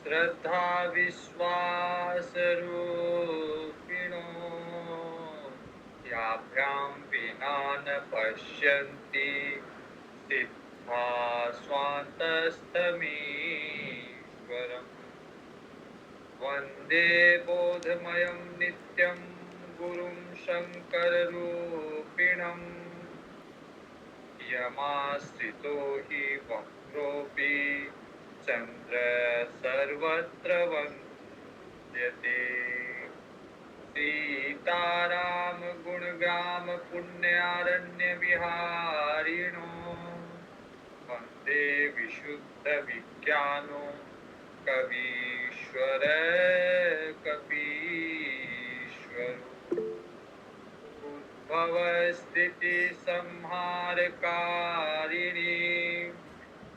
श्रद्धा विश्वास रूपिणो याभ्यां विना न पश्यन्ति सिद्धा स्वान्तस्थमीश्वरम् वन्दे बोधमयं नित्यं गुरुं शङ्कररूपिणम् यमाश्रितो हि वक्रोऽपि चन्द्र सर्वत्र वन्द्यते सीताराम गुणग्राम पुण्यारण्यविहारिणो वन्दे विशुद्धविज्ञानो कवीश्वर कपीश्वरो उद्भवस्थितिसंहारकारिणी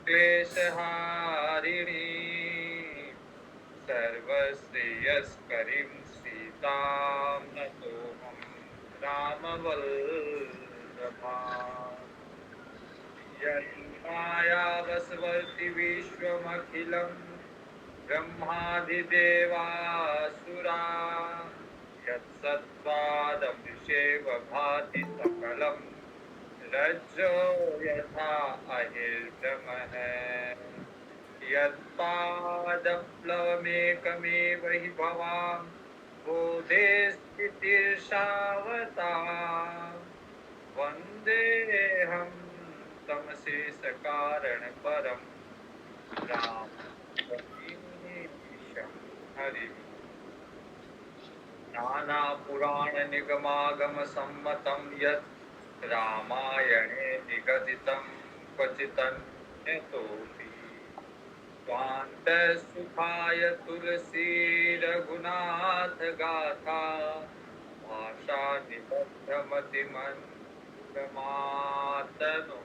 क्लेशहारिणी सर्वश्रेयस्करीं सीतां नतोऽहं रामवल्लभाम् यन्मायावसवर्ति विश्वमखिलं ब्रह्मादिदेवासुरा यत्सत्त्वादमृषेव भाति सकलं रज्जो यथा अहिर्दमः यत्पादप्लवमेकमेव हि भवां बोधे स्थितिर्षावताम् वन्देऽहं तमशेषकारणपरं राममीशं हरिम् नानापुराणनिगमागमसम्मतं यत् रामायणे निगदितं क्वचिदन्यतोऽपि स्वान्तसुखाय तुलसीरघुनाथगाथा भाषानिबद्धमतिमन्त्रमातनो।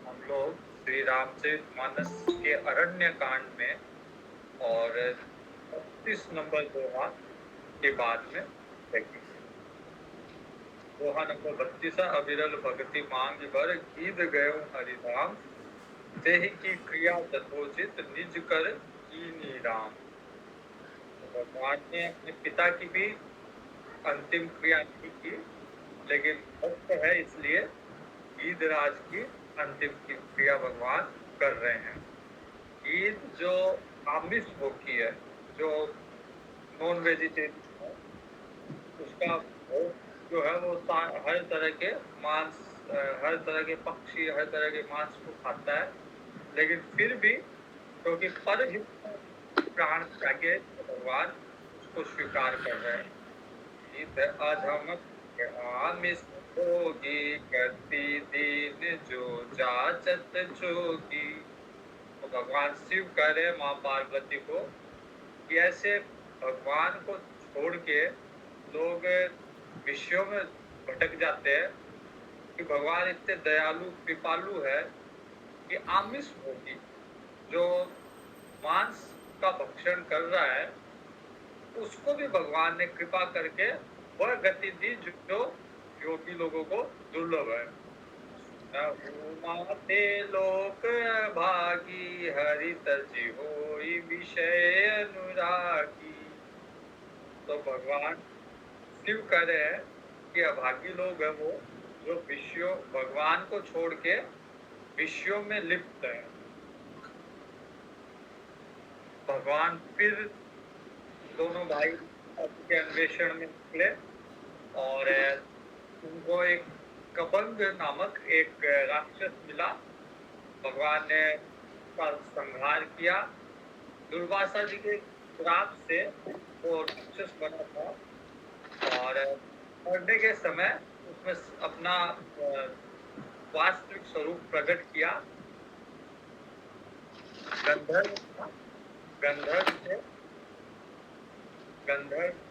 हम लोग श्री रामचरितमानस के अरण्य कांड में और 32 नंबर दोहा के बाद में देखेंगे। दोहा नंबर 32 अविरल भक्ति मांग बर गीत गयो हरिधाम तेहि की क्रिया तथोचित निज कर कीनी राम। भगवान ने अपने पिता की भी अंतिम क्रिया नहीं की, लेकिन भक्त है इसलिए गीधराज की अंतिम क्रिया भगवान कर रहे हैं। गीध जो आमिष भोगी है, जो नॉन वेजिटेरियन है, उसका भोग जो है वो हर तरह के मांस, हर तरह के पक्षी, हर तरह के मांस को खाता है, लेकिन फिर भी क्योंकि परहित प्राण त्यागे भगवान उसको स्वीकार कर रहे हैं। अधम आमिष भोगी करती दीन जो जाचत जोगी। तो भगवान शिव कह रहे माँ पार्वती को कि ऐसे भगवान को छोड़ के लोग विषयों में भटक जाते हैं कि भगवान इतने दयालु कृपालु है कि आमिष भोगी जो मांस का भक्षण कर रहा है उसको भी भगवान ने कृपा करके वह गति दी जो योगी लोगों को दुर्लभ है। माते लोक भागी हरि तजि होई विषय अनुरागी। तो भगवान शिव कह रहे हैं कि अभागी लोग है वो जो विषयों, भगवान को छोड़ के विषयों में लिप्त है। भगवान फिर दोनों भाई के अन्वेषण में निकले और उनको एक कबंग नामक एक राक्षस मिला। भगवान ने उसका संहार किया। दुर्वासा जी के श्राप से वो राक्षस बना था और मरने के समय उसमें अपना वास्तविक स्वरूप प्रकट किया। गंधर्व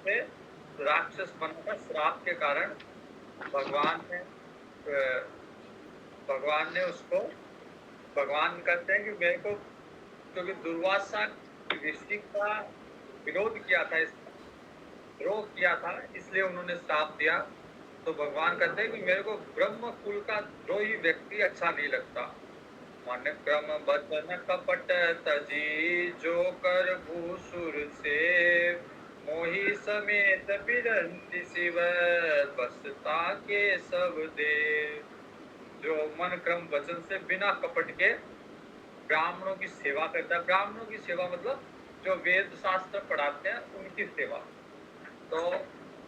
से राक्षस बना था। श्राप के कारण भगवान ने उसको, भगवान कहते हैं कि मेरे को क्योंकि दुर्वासा ऋषि का विरोध किया था, द्रोह किया था, इसलिए उन्होंने श्राप दिया। तो भगवान कहते हैं कि मेरे को ब्रह्म कुल का द्रोही व्यक्ति अच्छा नहीं लगता। मन क्रम बचन कपट तजी, जो कर भूसुर से, मोहि समेत बिरंति शिव, बसता के सब देव। जो मन क्रम वचन से बिना कपट के ब्राह्मणों की सेवा करता है। ब्राह्मणों की सेवा मतलब जो वेद शास्त्र पढ़ाते हैं उनकी सेवा। तो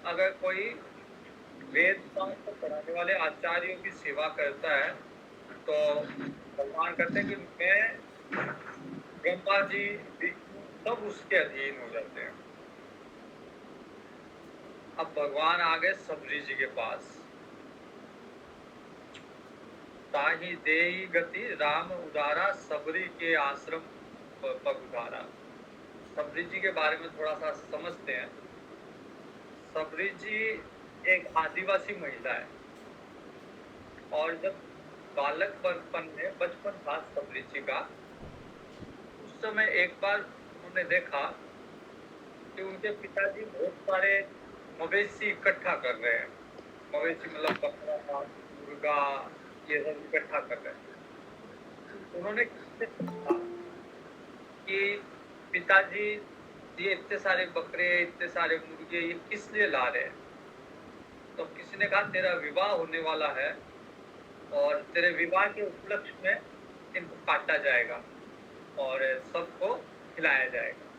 अगर कोई वेद शास्त्र पढ़ाने वाले आचार्यों की सेवा करता है तो भगवान कहते हैं कि मैं, ब्रह्मा जी, विष्णु सब उसके अधीन हो जाते हैं। अब भगवान आ गए सबरी जी के पास। ताहि देई गति राम उदारा, सबरी के आश्रम पग उधारा। सबरी जी के बारे में थोड़ा सा समझते हैं। सबरी जी एक आदिवासी महिला है और जब बालकपन में बचपन था सबरी जी का, उस समय एक बार उन्होंने देखा कि उनके पिताजी बहुत सारे मवेशी इकट्ठा कर रहे हैं। मवेशी मतलब बकरा, मुर्गा, ये सब इकट्ठा कर रहे हैं। उन्होंने किससे पूछा कि पिताजी ये इतने सारे बकरे, इतने सारे मुर्गे ये किस लिए ला रहे हैं? तो किसी ने कहा तेरा विवाह होने वाला है और तेरे विवाह के उपलक्ष्य में इनको काटा जाएगा और सबको खिलाया जाएगा।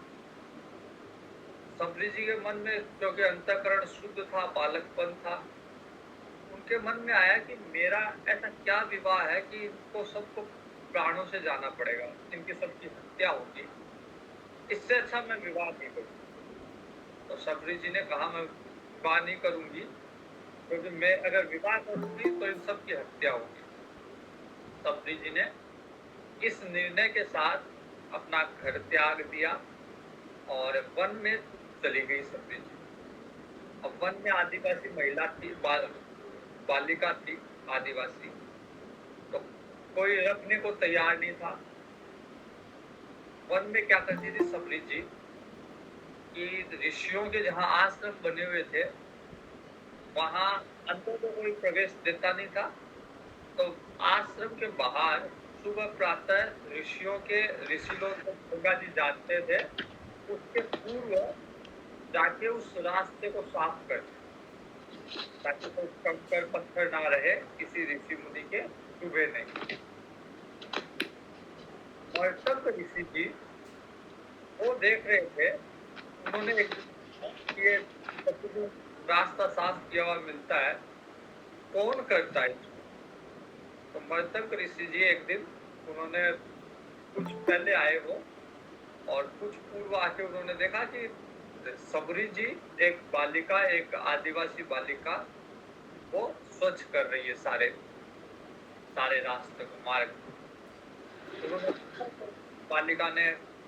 सबरी जी के मन में, क्योंकि अंतःकरण शुद्ध था, बालकपन था, उनके मन में आया कि मेरा ऐसा क्या विवाह है कि इनको सबको प्राणों से जाना पड़ेगा, इनकी सबकी हत्या होगी, इससे अच्छा मैं विवाह नहीं करूँ। तो सबरी जी ने कहा मैं विवाह नहीं करूंगी, क्योंकि मैं अगर विवाह करूंगी तो इन सब की हत्या होगी। सबरी जी ने इस निर्णय के साथ अपना घर त्याग दिया और वन में चली गई सबरी जी। अब वन में आदिवासी महिला थी, बालिका थी आदिवासी, तो कोई रखने को तैयार नहीं था। वन में क्या करती थी सबरी जी कि ऋषियों के जहाँ आश्रम बने हुए थे वहां अंदर तो कोई प्रवेश देता नहीं था, तो आश्रम के बाहर सुबह प्रातः ऋषि लोग गंगा जी जाते थे, उसके पूर्व जाके उस रास्ते को साफ करते ताकि कोई कंकड़ पत्थर ना रहे किसी ऋषि मुनि के चुभे नहीं। और तब ऋषि जी वो देख रहे थे, उन्होंने एक ये रास्ता साफ किया हुआ मिलता है, कौन करता है इसको? तो मर्तक ऋषि जी एक दिन, उन्होंने कुछ पहले आए वो और कुछ पूर्व आके उन्होंने देखा कि सबरी जी एक बालिका, एक आदिवासी बालिका वो स्वच्छ कर रही है सारे रास्ते को, मार्ग। उन्होंने बालिका ने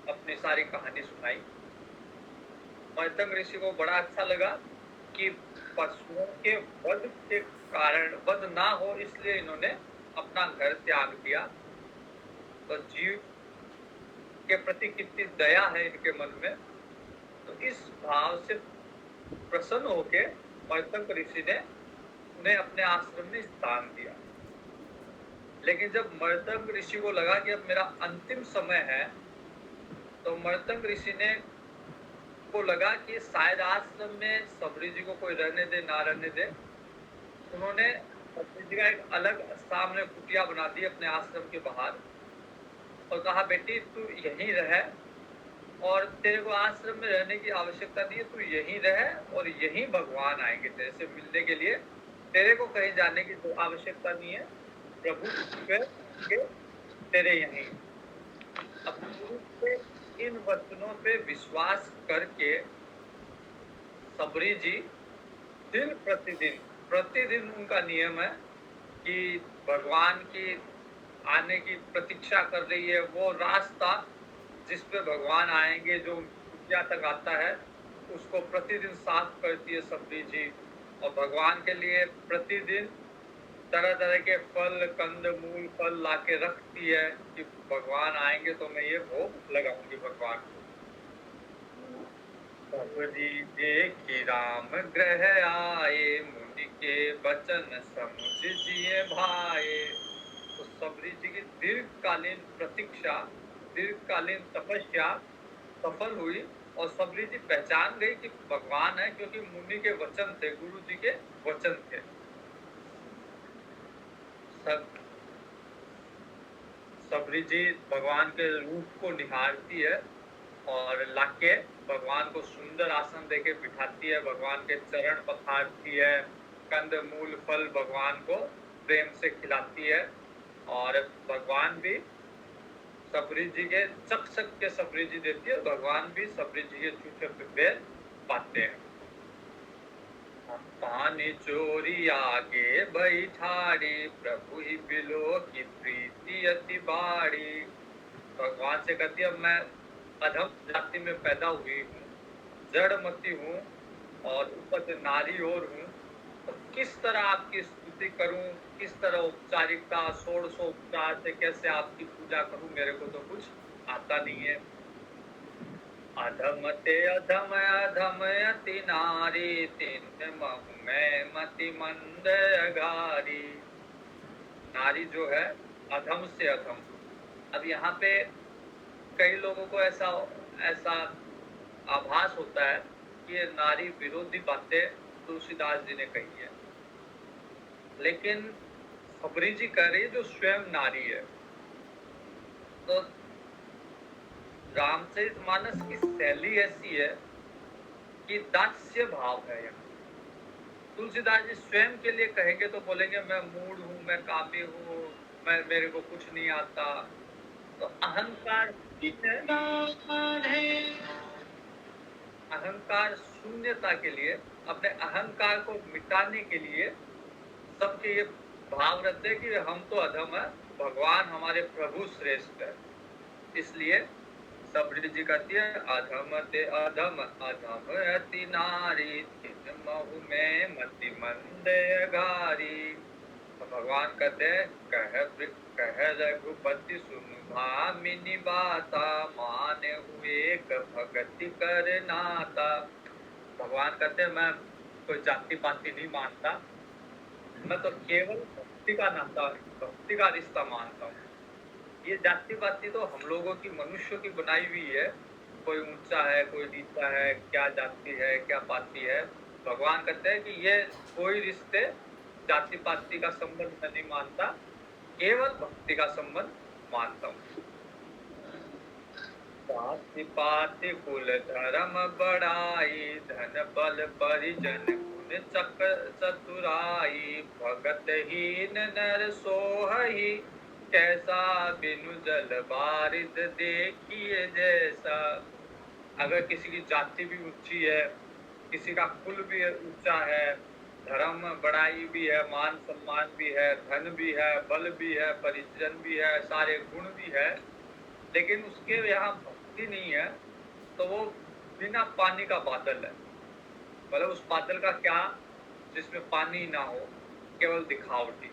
अपनी सारी कहानी सुनाई। मर्तक ऋषि को बड़ा अच्छा लगा कि पशुओं के वध के कारण वध ना हो, इसलिए इन्होंने अपना घर त्याग दिया। तो जीव के प्रति कितनी दया है इनके मन में। तो इस भाव से प्रसन्न होके मर्तक ऋषि ने उन्हें अपने आश्रम में स्थान दिया। लेकिन जब मर्तक ऋषि को लगा कि अब मेरा अंतिम समय है, तो मर्तक ऋषि ने को लगा कि शायद आश्रम में सबरी जी को कोई रहने दे ना रहने दे। उन्होंने सबरी जी का एक अलग सामने कुटिया बना दी अपने आश्रम के बाहर और कहा बेटी तू यहीं रह और तेरे को आश्रम में रहने की आवश्यकता नहीं है, तू यहीं रह और यहीं भगवान आएंगे तेरे से मिलने के लिए, तेरे को कहीं जाने की आवश्यकता नहीं है, प्रभु तेरे यहीं। अब इन वचनों पे विश्वास करके सबरी जी दिन प्रतिदिन उनका नियम है कि भगवान की आने की प्रतीक्षा कर रही है। वो रास्ता जिस पे भगवान आएंगे जो कुटिया तक आता है उसको प्रतिदिन साफ करती है सबरी जी और भगवान के लिए प्रतिदिन तरह तरह के फल, कंद मूल फल लाके रखती है कि भगवान आएंगे तो मैं ये भोग लगाऊंगी भगवान को। सबरी देखी राम ग्रह आए, मुनि के बचन समुझ जिए भाए। तो सबरी जी की दीर्घकालीन प्रतीक्षा, दीर्घकालीन तपस्या सफल हुई और सबरी जी पहचान गई कि भगवान है, क्योंकि मुनि के वचन थे, गुरु जी के वचन थे। सब सबरी जी भगवान के रूप को निहारती है और लाके भगवान को सुंदर आसन देके बिठाती है, भगवान के चरण पखारती है, कंद मूल फल भगवान को प्रेम से खिलाती है। और भगवान भी सबरी जी के चक चक के सबरी जी देती है, भगवान भी सबरी जी के चूचे पे पाते हैं। पानी चोरी आगे बैठारी, प्रभु ही बिलो की प्रीति अति बाड़ी। भगवान से कहती है, मैं अधम जाति में पैदा हुई हूँ, जड़मती हूँ और ऊपर से नारी और हूँ, तो किस तरह आपकी स्तुति करूं, किस तरह औपचारिकता षोडशोपचार से कैसे आपकी पूजा करूं, मेरे को तो कुछ आता नहीं है। अधम ते अधम अधम अति नारी, तिन्ह महु में मति मंद अगारी। नारी जो है अधम से अधम। अब यहाँ पे कई लोगों को ऐसा ऐसा आभास होता है कि ये नारी विरोधी बातें तुलसीदास जी ने कही है, लेकिन सबरी जी कह रही है जो स्वयं नारी है। तो रामचरितमानस की शैली ऐसी है कि दास्य भाव है यहाँ। तुलसीदास जी स्वयं के लिए कहेंगे तो बोलेंगे मैं मूढ़ हूँ, मैं कामी हूँ, मेरे को कुछ नहीं आता। तो अहंकार अहंकार शून्यता के लिए, अपने अहंकार को मिटाने के लिए सबके ये भाव रहते हैं कि हम तो अधम है, भगवान हमारे प्रभु श्रेष्ठ है। इसलिए सबरी जी कहती है, अधम ते अधम अधम अति नारी, तिन महु में मति मंद अगारी। तो भगवान कहते हैं, कह रघुपति सुनु भामिनी बाता, माने हुए भगति कर नाता। भगवान कहते हैं, मैं कोई जाति पाति नहीं मानता, मैं तो केवल भक्ति का नाता, भक्ति का रिश्ता मानता हूँ। ये जाति पाति तो हम लोगों की, मनुष्यों की बनाई हुई है। कोई ऊंचा है, कोई नीचा है, क्या जाति है, क्या पाति है। भगवान कहते हैं कि ये कोई रिश्ते जाति पाति का संबंध मैं नहीं मानता, केवल भक्ति का संबंध मानता हूँ। जाति पाति कुल धर्म बढ़ाई, धन बल परिजन गुण चतुराई, भगत हीन नर सोहई, कैसा बिनु जल बारिद देखिए जैसा। अगर किसी की जाति भी ऊंची है, किसी का कुल भी ऊंचा है, धर्म बड़ाई भी है, मान सम्मान भी है, धन भी है, बल भी है, परिजन भी है, सारे गुण भी है, लेकिन उसके यहाँ भक्ति नहीं है, तो वो बिना पानी का बादल है। मतलब उस बादल का क्या, जिसमें पानी ना हो, केवल दिखावटी।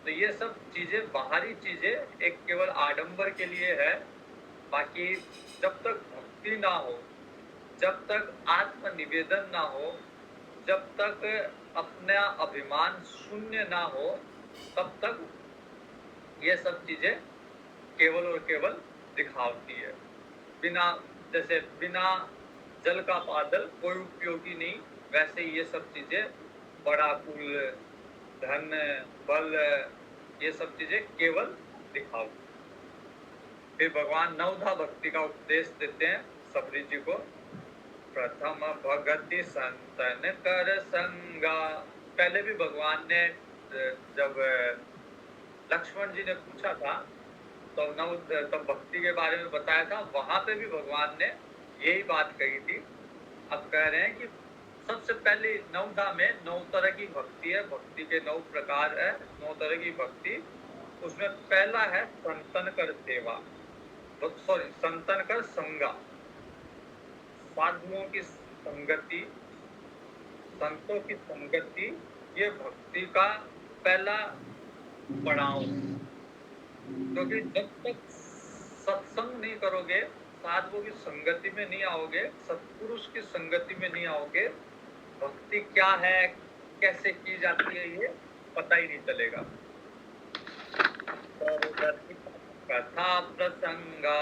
तो ये सब चीजें, बाहरी चीजें एक केवल आडंबर के लिए है। बाकी जब तक भक्ति ना हो, जब तक आत्मनिवेदन ना हो, जब तक अपना अभिमान शून्य ना हो, तब तक ये सब चीजें केवल और केवल दिखावटी है। बिना, जैसे बिना जल का बादल कोई उपयोगी नहीं, वैसे ये सब चीजें, बड़ा कुल, धन, बल, ये सब चीजें केवल दिखावटी। फिर भगवान नवधा भक्ति का उपदेश देते हैं सबरी जी को। प्रथम भगति संतन कर संगा। पहले भी भगवान ने, जब लक्ष्मण जी ने पूछा था तो तब भक्ति के बारे में बताया था, वहां पे भी भगवान ने यही बात कही थी। अब कह रहे हैं कि सबसे पहले नवधा में 9 तरह की भक्ति है, भक्ति के 9 प्रकार है, 9 तरह की भक्ति। उसमें पहला है संतन कर सेवा, सॉरी संतन कर संगा, साधुओं की संगति, संतों की संगति, ये भक्ति का पहला पड़ाव। क्योंकि जब तक सत्संग नहीं करोगे, साधुओं की संगति में नहीं आओगे, सत्पुरुष की संगति में नहीं आओगे, भक्ति क्या है, कैसे की जाती है, ये पता ही नहीं चलेगा। सर्वगति कथा प्रसंगा।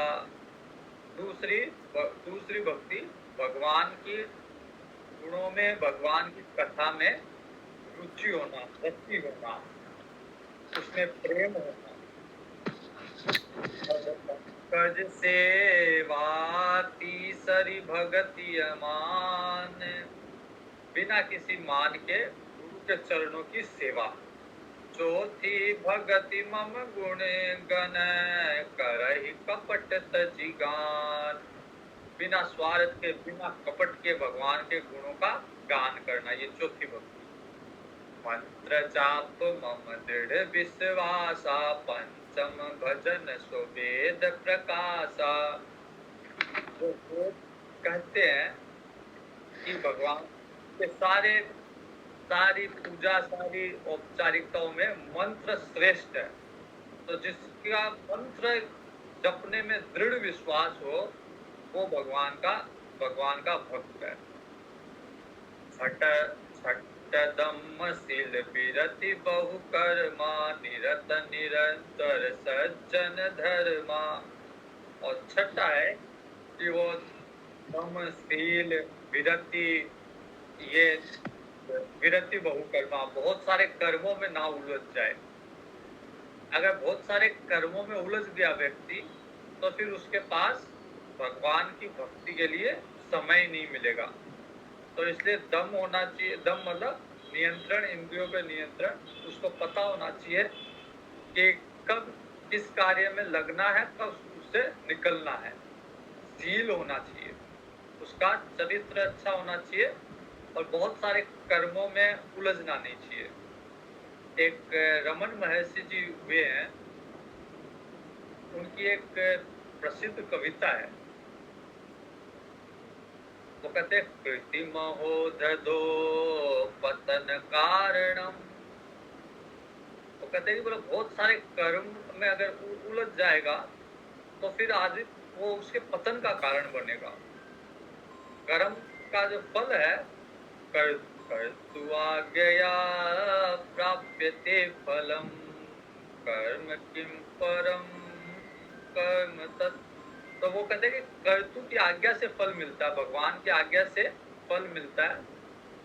दूसरी दूसरी भक्ति भगवान की गुणों में, भगवान की कथा में रुचि होना, भक्ति होना, उसमें प्रेम होना। पंकज सेवा तीसरी भगति अमान। बिना किसी मान के गुरु के चरणों की सेवा। चौथी भगति मम गुण गण करहि कपट तजिगान। बिना स्वार्थ के, बिना कपट के भगवान के गुणों का गान करना, ये चौथी भक्ति। मंत्र जाप मम दृढ़ विश्वासा पंचम भजन सुवेद प्रकाशा। जो कहते हैं कि भगवान के सारी पूजा, सारी औपचारिकताओं में मंत्र श्रेष्ठ है। तो जिसका मंत्र जपने में दृढ़ विश्वास हो वो भगवान का भक्त है। दम्मशील विरति बहु कर्मा निरत निरंतर सज्जन धर्मा। और छठा है कि वो दमशील विरति, ये विरति बहु कर्मा, बहुत सारे कर्मों में ना उलझ जाए। अगर बहुत सारे कर्मों में उलझ गया व्यक्ति तो फिर उसके पास भगवान की भक्ति के लिए समय नहीं मिलेगा। तो इसलिए दम होना चाहिए। दम मतलब नियंत्रण, इंद्रियों पे नियंत्रण। उसको पता होना चाहिए कि कब किस कार्य में लगना है, कब उससे निकलना है। शील होना चाहिए, उसका चरित्र अच्छा होना चाहिए और बहुत सारे कर्मों में उलझना नहीं चाहिए। एक रमन महर्षि जी हुए हैं, उनकी एक प्रसिद्ध कविता है। वो कहते कृतिम हो दधो पतन कारणम। वो कहते हैं कि बोलो बहुत सारे कर्म में अगर उलझ जाएगा तो फिर आदमी वो उसके पतन का कारण बनेगा। कर्म का जो फल है, कर तु आज्ञया प्राप्यते फलम कर्म किम परम कर्म तत्। तो वो कहते हैं कि कर्तु की आज्ञा से फल मिलता है, भगवान की आज्ञा से फल मिलता है,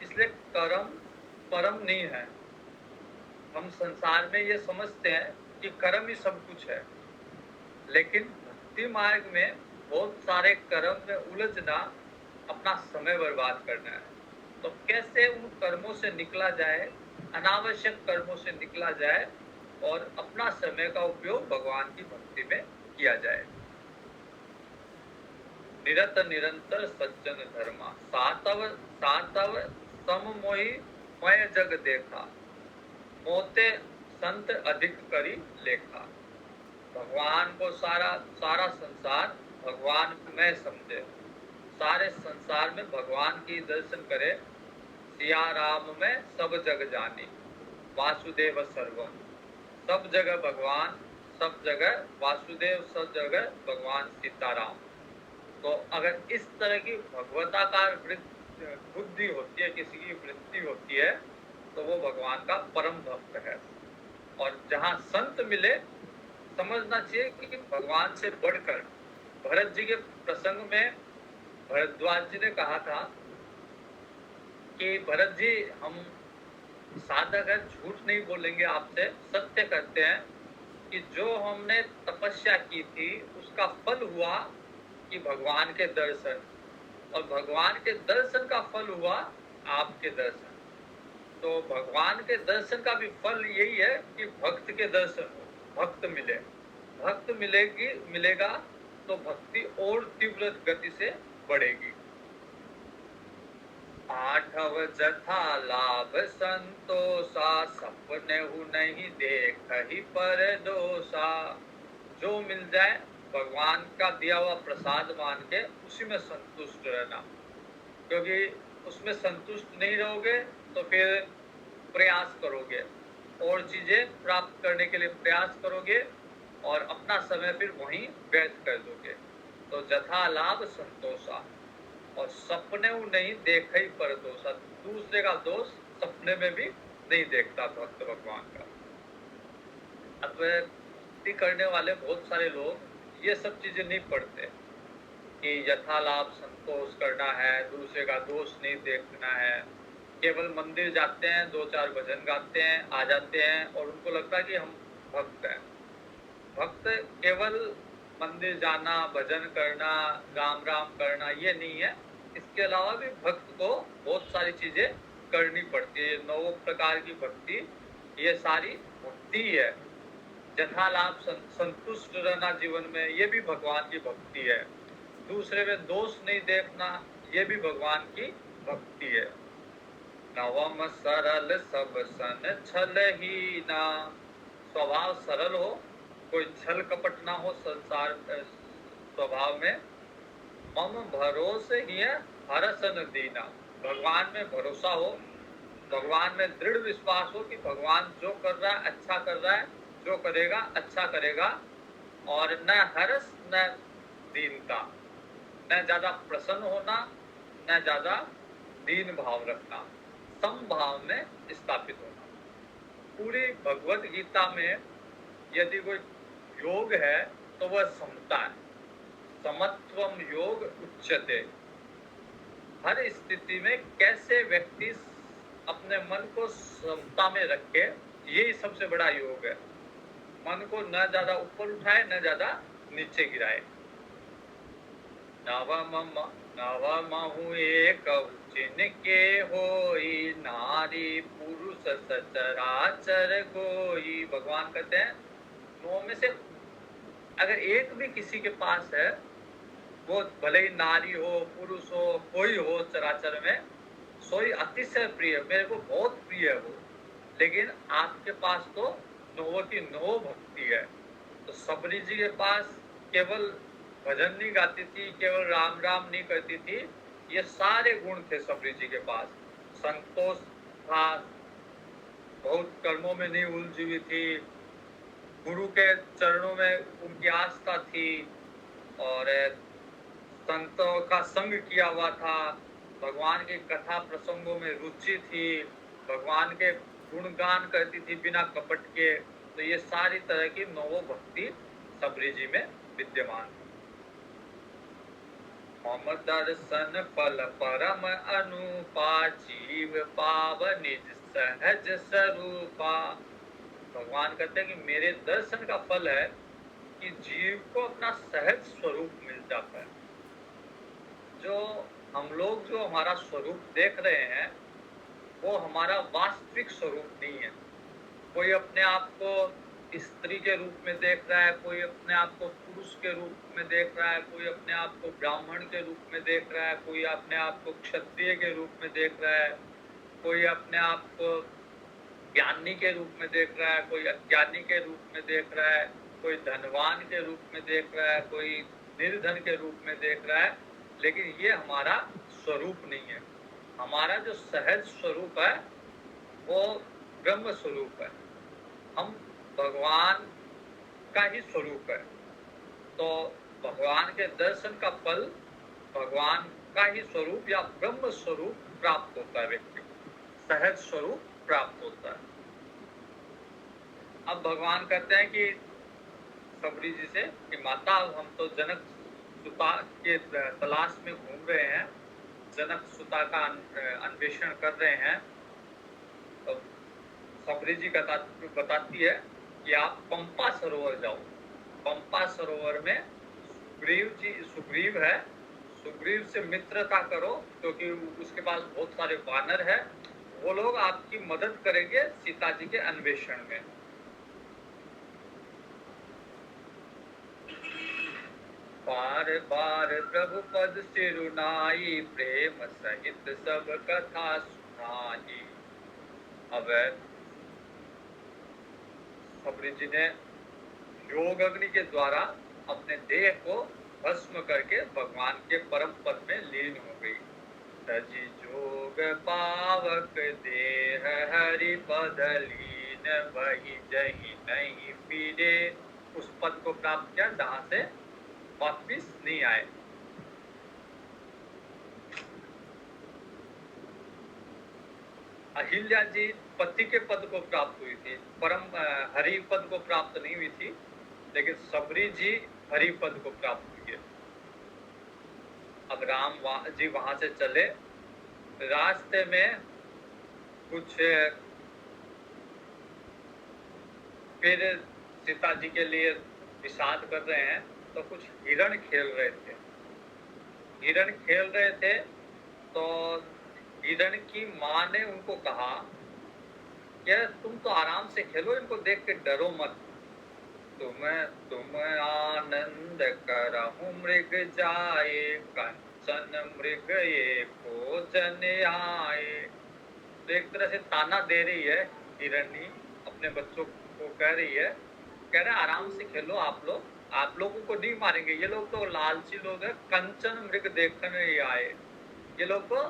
इसलिए कर्म परम नहीं है। हम संसार में ये समझते हैं कि कर्म ही सब कुछ है, लेकिन भक्ति मार्ग में बहुत सारे कर्म में उलझना अपना समय बर्बाद करना है। तो कैसे उन कर्मों से निकला जाए, अनावश्यक कर्मों से निकला जाए और अपना समय का उपयोग भगवान की भक्ति में किया जाए। निरत निरंतर सज्जन धर्मा सातव सातव सम मोहि मय जग देखा मोते संत अधिक करी लेखा। भगवान को सारा संसार भगवान में समझे, सारे संसार में भगवान की दर्शन करे। सिया राम में सब जग जानी वासुदेव सर्वम। सब जगह भगवान, सब जगह वासुदेव, सब जगह भगवान सीताराम। तो अगर इस तरह की भगवताकार बुद्धि होती है, किसी की वृत्ति होती है, तो वो भगवान का परम भक्त है। और जहाँ संत मिले, समझना चाहिए कि भगवान से बढ़कर, भरत जी के प्रसंग में भरद्वाज जी ने कहा था कि भरत जी, हम साधक है, झूठ नहीं बोलेंगे, आपसे सत्य करते हैं कि जो हमने तपस्या की थी उसका फल हुआ कि भगवान के दर्शन, और भगवान के दर्शन का फल हुआ आपके दर्शन। तो भगवान के दर्शन का भी फल यही है कि भक्त के दर्शन हो, भक्त मिले। भक्त मिलेगा तो भक्ति और तीव्र गति से बढ़ेगी। आठव जथा लाभ संतोषा सपने हु नहीं देख ही पर दोषा। जो मिल जाए भगवान का दिया हुआ प्रसाद मान के उसी में संतुष्ट रहना, क्योंकि उसमें संतुष्ट नहीं रहोगे तो फिर प्रयास करोगे, और चीजें प्राप्त करने के लिए प्रयास करोगे और अपना समय फिर वहीं व्यर्थ कर दोगे। तो जथा लाभ संतोषा, और सपने नहीं देख ही पर दोषा। दूसरे का दोष सपने में भी नहीं देखता भक्त भगवान का। अब भक्ति करने वाले बहुत सारे लोग ये सब चीजें नहीं पढ़ते कि यथालाभ संतोष करना है, दूसरे का दोष नहीं देखना है। केवल मंदिर जाते हैं, 2-4 भजन गाते हैं, आ जाते हैं और उनको लगता है कि हम भक्त हैं। भक्त केवल मंदिर जाना, भजन करना, राम-राम करना ये नहीं है। इसके अलावा भी भक्त को बहुत सारी चीजें करनी पड़ती है। 9 प्रकार की भक्ति, ये सारी भक्ति है। यथालाभ संतुष्ट रहना जीवन में, ये भी भगवान की भक्ति है। दूसरे में दोष नहीं देखना, ये भी भगवान की भक्ति है। नवम सरल सब सन छल ही ना, स्वभाव सरल हो, कोई छल कपट ना हो संसार स्वभाव में। मम भरोसे ही हरसन दीना, भगवान में भरोसा हो, भगवान में दृढ़ विश्वास हो कि भगवान जो कर रहा है अच्छा कर रहा है, जो करेगा अच्छा करेगा। और न हरस न दीनता, न ज्यादा प्रसन्न होना, न ज्यादा दीन भाव रखना, समभाव में स्थापित होना। पूरी भगवत गीता में यदि कोई योग है तो वह समता है। समत्वम योग उच्यते। हर स्थिति में कैसे व्यक्ति अपने मन को समता में रखे, यही सबसे बड़ा योग है। मन को न ज्यादा ऊपर उठाए, न ज्यादा नीचे गिराए। नवमहु एक जिनके होई, नारी पुरुष सचराचर कोई। भगवान कहते हैं 9 में से अगर एक भी किसी के पास है, वो भले ही नारी हो, पुरुष हो, कोई हो चराचर में, सोई अतिशय प्रिय, मेरे को बहुत प्रिय है वो। लेकिन आपके पास तो 9 की 9 भक्ति है। तो सबरी जी के पास केवल भजन नहीं गाती थी, केवल राम राम नहीं करती थी, ये सारे गुण थे सबरी जी के पास। संतोष था, बहुत कर्मों में नहीं उलझी हुई थी, गुरु के चरणों में उनकी आस्था थी, और संतों का संग किया हुआ था, भगवान की कथा प्रसंगों में रुचि थी, भगवान के गुणगान करती थी बिना कपट के। तो ये सारी तरह की 9 भक्ति सबरी जी में विद्यमान थी। मम दर्शन फल परम अनुपा, जीव पाव निज सहज स्वरूपा। भगवान कहते हैं कि मेरे दर्शन का फल है कि जीव को अपना सहज स्वरूप मिल जाता है। जो हम लोग जो हमारा स्वरूप देख रहे हैं, वो हमारा वास्तविक स्वरूप नहीं है। कोई अपने आप को स्त्री के रूप में देख रहा है, कोई अपने आप को पुरुष के रूप में देख रहा है, कोई अपने आप को ब्राह्मण के रूप में देख रहा है, कोई अपने आप को क्षत्रिय के रूप में देख रहा है, कोई अपने आप को ज्ञानी के रूप में देख रहा है, कोई अज्ञानी के रूप में देख रहा है, कोई धनवान के रूप में देख रहा है, कोई निर्धन के रूप में देख रहा है। लेकिन ये हमारा स्वरूप नहीं है। हमारा जो सहज स्वरूप है वो ब्रह्म स्वरूप है। हम भगवान का ही स्वरूप है। तो भगवान के दर्शन का फल भगवान का ही स्वरूप या ब्रह्म स्वरूप प्राप्त होता है, व्यक्ति को सहज स्वरूप प्राप्त होता है। अब भगवान कहते हैं कि सबरी जी से कि माता, हम तो जनक सुता के तलाश में घूम रहे हैं, जनक सुता का अन्वेषण कर रहे हैं। तो सबरी जी बताती है कि आप पंपा सरोवर जाओ। पंपा सरोवर में सुग्रीव है, सुग्रीव से मित्रता करो, क्योंकि उसके पास बहुत सारे वानर है, वो लोग आपकी मदद करेंगे सीता जी के अन्वेषण में। बार बार प्रभु पद सिरुनाई, प्रेम सहित सब कथा सुनाई। अब सबरी जी ने योग अग्नि के द्वारा अपने देह को भस्म करके भगवान के परम पद में लीन हो गई। सजी जोग पावक देह हरि पद लीन, वही जही नहीं पीरे। उस पद को प्राप्त किया जहां से वापिस नहीं आए। अहिल्या जी पति के पद को प्राप्त हुई थी, परम हरि पद को प्राप्त नहीं हुई थी। लेकिन सबरी जी हरि पद को प्राप्त किए। अब राम जी वहां से चले, रास्ते में कुछ फिर सीता जी के लिए विषाद कर रहे हैं, तो कुछ हिरण खेल रहे थे। हिरण खेल रहे थे तो हिरण की माँ ने उनको कहा कि तुम तो आराम से खेलो, इनको देख के डरो मत। तुम आनंद करहु मृग जाए, कंचन मृग ये भोजन आए। तो एक तरह से ताना दे रही है हिरणी, अपने बच्चों को कह रही है, कह रहे आराम से खेलो आप लोगों को नहीं मारेंगे, ये लोग तो लालची लोग हैं, कंचन मृग देखने ही आए। ये लोग तो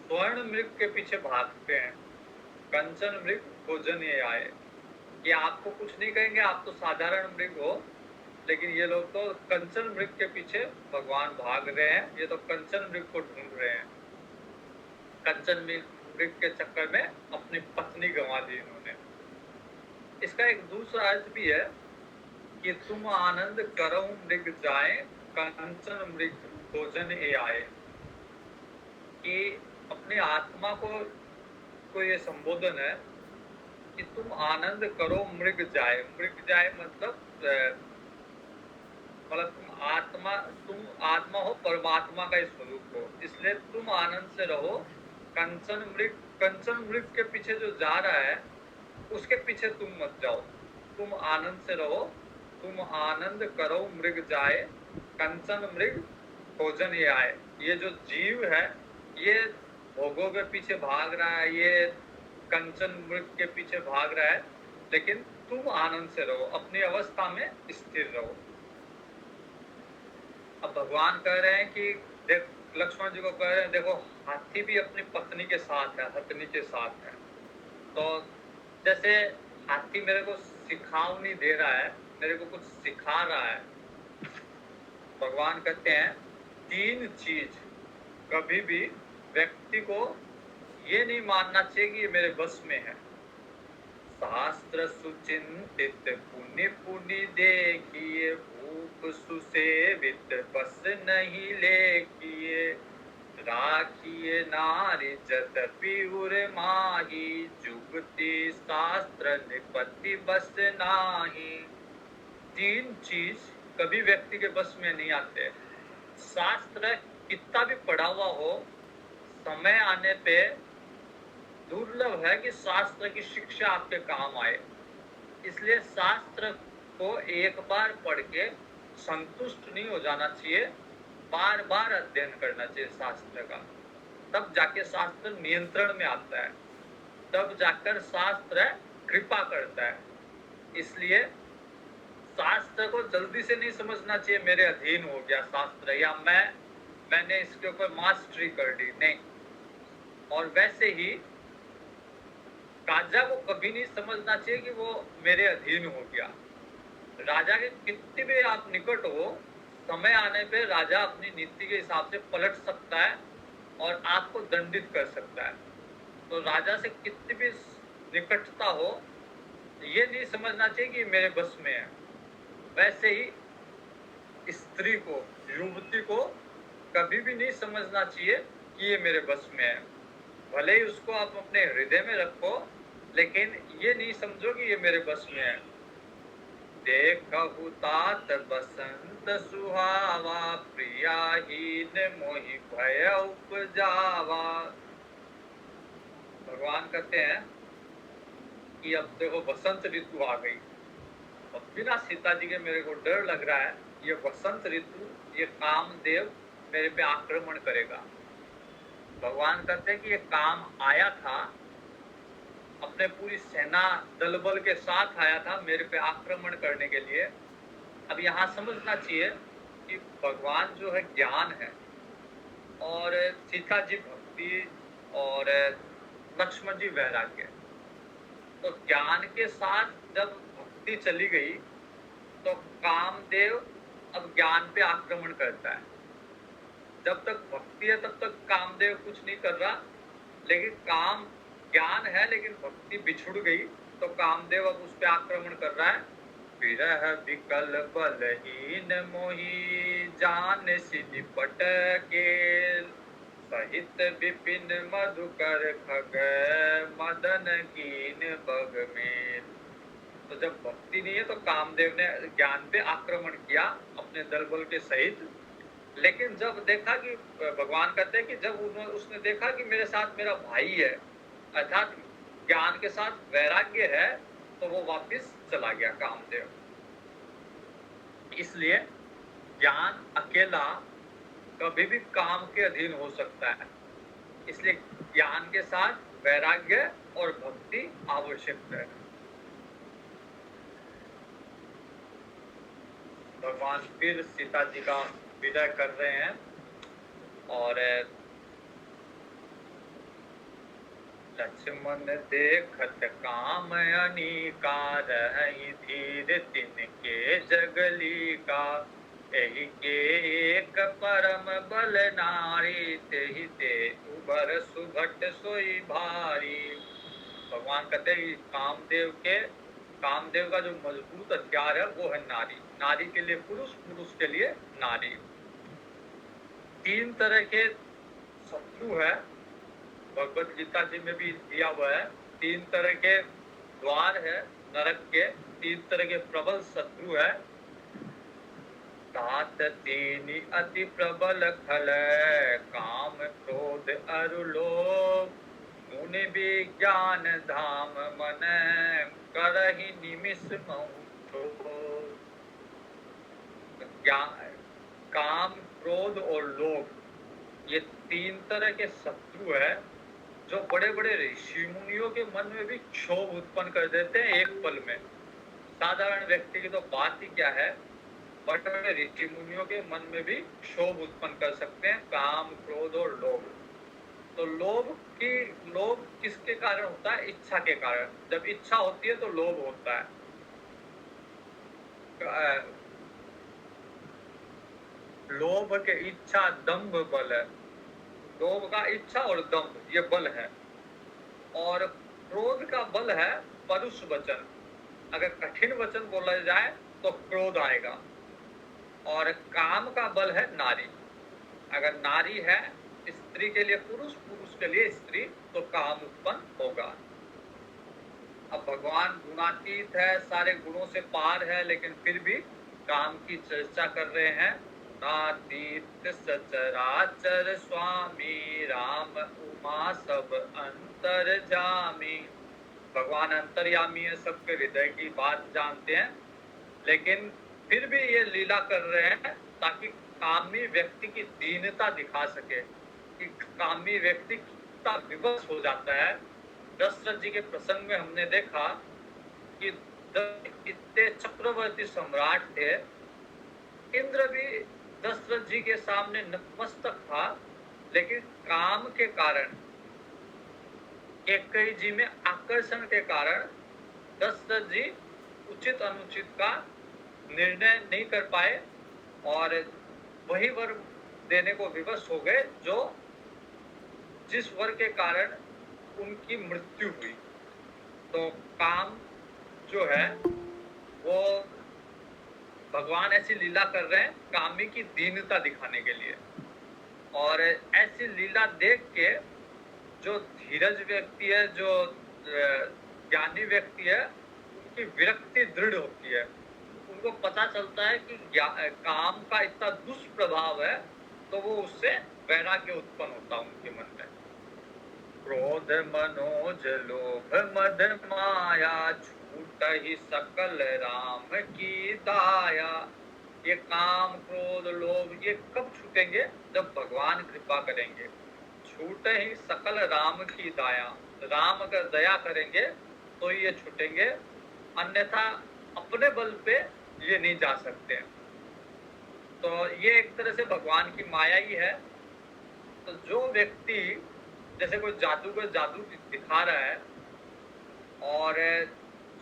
स्वर्ण मृग के पीछे भागते हैं, कंचन मृग भोजन ये आए। ये आपको कुछ नहीं कहेंगे, आप तो साधारण मृग हो, लेकिन ये लोग तो कंचन मृग के पीछे भगवान भाग रहे हैं, ये तो कंचन मृग को ढूंढ रहे हैं। कंचन मृग के चक्कर में अपनी पत्नी गंवा दी इन्होंने। इसका एक दूसरा अर्थ भी है कि तुम आनंद करो मृग जाए, कंचन मृग भोजन ए आए। कि अपनी आत्मा को ये संबोधन है कि तुम आनंद करो मृग जाए। मृग जाए मतलब तुम आत्मा हो, परमात्मा का स्वरूप हो, इसलिए तुम आनंद से रहो। कंचन मृग के पीछे जो जा रहा है उसके पीछे तुम मत जाओ, तुम आनंद से रहो। तुम आनंद करो मृग जाए, कंचन मृग भोजन ये आए। ये जो जीव है ये भोगों के पीछे भाग रहा है, ये कंचन मृग के पीछे भाग रहा है, लेकिन तुम आनंद से रहो, अपनी अवस्था में स्थिर रहो। अब भगवान कह रहे हैं कि देख, लक्ष्मण जी को कह रहे हैं देखो हाथी भी अपनी पत्नी के साथ है, हथनी के साथ है। तो जैसे हाथी मेरे को सिखाव नहीं दे रहा है, मेरे को कुछ सिखा रहा है। भगवान कहते हैं तीन चीज कभी भी व्यक्ति को ये नहीं मानना चाहिए कि ये मेरे बस में है। शास्त्र सुचिंतित पुनि पुनि देखिए, भूप सुसेवित बस नहीं लेकिए। राखिए नारी जत पीउर माही, जुगति शास्त्र निपति बस नाही। तीन चीज कभी व्यक्ति के बस में नहीं आते। शास्त्र कितना भी पढ़ा हुआ हो, समय आने पे दुर्लभ है कि शास्त्र की शिक्षा आपके काम आए। इसलिए शास्त्र को एक बार पढ़ के संतुष्ट नहीं हो जाना चाहिए, बार बार अध्ययन करना चाहिए शास्त्र का। तब जाके शास्त्र नियंत्रण में आता है, तब जाकर शास्त्र कृपा करता है। इसलिए शास्त्र को जल्दी से नहीं समझना चाहिए मेरे अधीन हो गया शास्त्र, या मैंने इसके ऊपर मास्टरी कर ली, नहीं। और वैसे ही राजा को कभी नहीं समझना चाहिए कि वो मेरे अधीन हो गया। राजा के कितने भी आप निकट हो, समय आने पे राजा अपनी नीति के हिसाब से पलट सकता है और आपको दंडित कर सकता है। तो राजा से कितनी भी निकटता हो, ये नहीं समझना चाहिए कि मेरे बस में है। वैसे ही स्त्री को, युवती को कभी भी नहीं समझना चाहिए कि ये मेरे बस में है। भले ही उसको आप अपने हृदय में रखो, लेकिन ये नहीं समझो कि ये मेरे बस में है। देखहु तात बसंत सुहावा, प्रियाहीन मोहि भय उपजावा। भगवान कहते हैं कि अब देखो बसंत ऋतु आ गई, और बिना सीता जी के मेरे को डर लग रहा है ये बसंत ऋतु, ये कामदेव मेरे पे आक्रमण करेगा। भगवान कहते हैं कि ये काम आया था, अपने पूरी सेना दल बल के साथ आया था मेरे पे आक्रमण करने के लिए। अब यहाँ समझना चाहिए कि भगवान जो है ज्ञान है, और सीता जी भक्ति, और लक्ष्मण जी वैराग्य। तो ज्ञान के साथ जब भक्ति चली गई तो कामदेव अब ज्ञान पे आक्रमण करता है। जब तक भक्ति है तब तक कामदेव कुछ नहीं कर रहा, लेकिन ज्ञान है लेकिन भक्ति बिछुड़ गई तो कामदेव अब उस पर आक्रमण कर रहा है। विरह विकल बलहीन मोही जान सी निपट के सहित विपिन मधुकर खग मदन कीन बग में। तो जब भक्ति नहीं है तो कामदेव ने ज्ञान पे आक्रमण किया अपने दल बल के सहित। लेकिन जब देखा कि भगवान कहते हैं कि जब उसने देखा कि मेरे साथ मेरा भाई है, अर्थात ज्ञान के साथ वैराग्य है, तो वो वापस चला गया कामदेव। इसलिए ज्ञान अकेला कभी भी काम के अधीन हो सकता है, इसलिए ज्ञान के साथ वैराग्य और भक्ति आवश्यक है। भगवान फिर सीता जी का विदाई कर रहे हैं और लक्ष्मण देखत काम अनिकार धीर तिनके जगली का एहि के एक परम बल नारी तेहि ते उबर सुभट सोई भारी। भगवान कहते हैं कामदेव का जो मजबूत हथियार है वो है नारी। नारी के लिए पुरुष, पुरुष के लिए नारी। 3 तरह के शत्रु है, भगवत गीता जी में भी दिया हुआ है। 3 तरह के द्वार है नरक के, 3 तरह के प्रबल शत्रु है। तात तीन अति प्रबल खल काम क्रोध अरु लोभ मुनि विज्ञान धाम मन करहि निमिष महु। काम, क्रोध और लोभ, ये 3 तरह के शत्रु है जो बड़े बड़े ऋषि मुनियों के मन में भी क्षोभ उत्पन्न कर देते हैं एक पल में। साधारण व्यक्ति की तो बात ही क्या है, बड़े बड़े ऋषि मुनियों के मन में भी क्षोभ उत्पन्न कर सकते हैं काम, क्रोध और लोभ। तो लोभ किसके कारण होता है? इच्छा के कारण। जब इच्छा होती है तो लोभ होता है। लोभ के इच्छा दंभ बल है। लोभ का इच्छा और दंभ ये बल है। और क्रोध का बल है परुष वचन। अगर कठिन वचन बोला जाए तो क्रोध आएगा। और काम का बल है नारी। अगर नारी है, स्त्री के लिए पुरुष, पुरुष के लिए स्त्री, तो काम उत्पन्न होगा। अब भगवान गुणातीत है, सारे गुणों से पार है, लेकिन फिर भी काम की चर्चा कर रहे हैं। नातीत सचराचर स्वामी राम उमा सब अंतर जामी। भगवान अंतर्यामी है, सबके हृदय की बात जानते हैं, लेकिन फिर भी ये लीला कर रहे हैं ताकि कामी व्यक्ति की दीनता दिखा सके कि कामी व्यक्ति कितना विवश हो जाता है। दशरथ जी के प्रसंग में हमने देखा कि इतने चक्रवर्ती सम्राट थे, इंद्र भी दशरथ जी के सामने नतमस्तक था, लेकिन काम के कारण, कैकेयी जी में आकर्षण के कारण दशरथ जी उचित अनुचित का निर्णय नहीं कर पाए और वही वर देने को विवश हो गए जो जिस वर के कारण उनकी मृत्यु हुई। तो काम जो है वो भगवान ऐसी लीला कर रहे हैं कामी की दीनता दिखाने के लिए। और ऐसी लीला देख के जो धीरज व्यक्ति है, जो ज्ञानी व्यक्ति है, उनकी विरक्ति दृढ़ होती है। उनको पता चलता है कि काम का इतना दुष्प्रभाव है, तो वो उससे वैराग्य उत्पन्न होता है उनके मन में। क्रोध मनोज लोभ मद माया छूट ही सकल राम की दाया। ये काम, क्रोध, लोभ ये कब छूटेंगे? जब भगवान कृपा करेंगे। छूट ही सकल राम की दाया। राम अगर दया करेंगे तो ये छूटेंगे, अन्यथा अपने बल पे ये नहीं जा सकते। तो ये एक तरह से भगवान की माया ही है। तो जो व्यक्ति, जैसे कोई जादूगर जादू दिखा रहा है और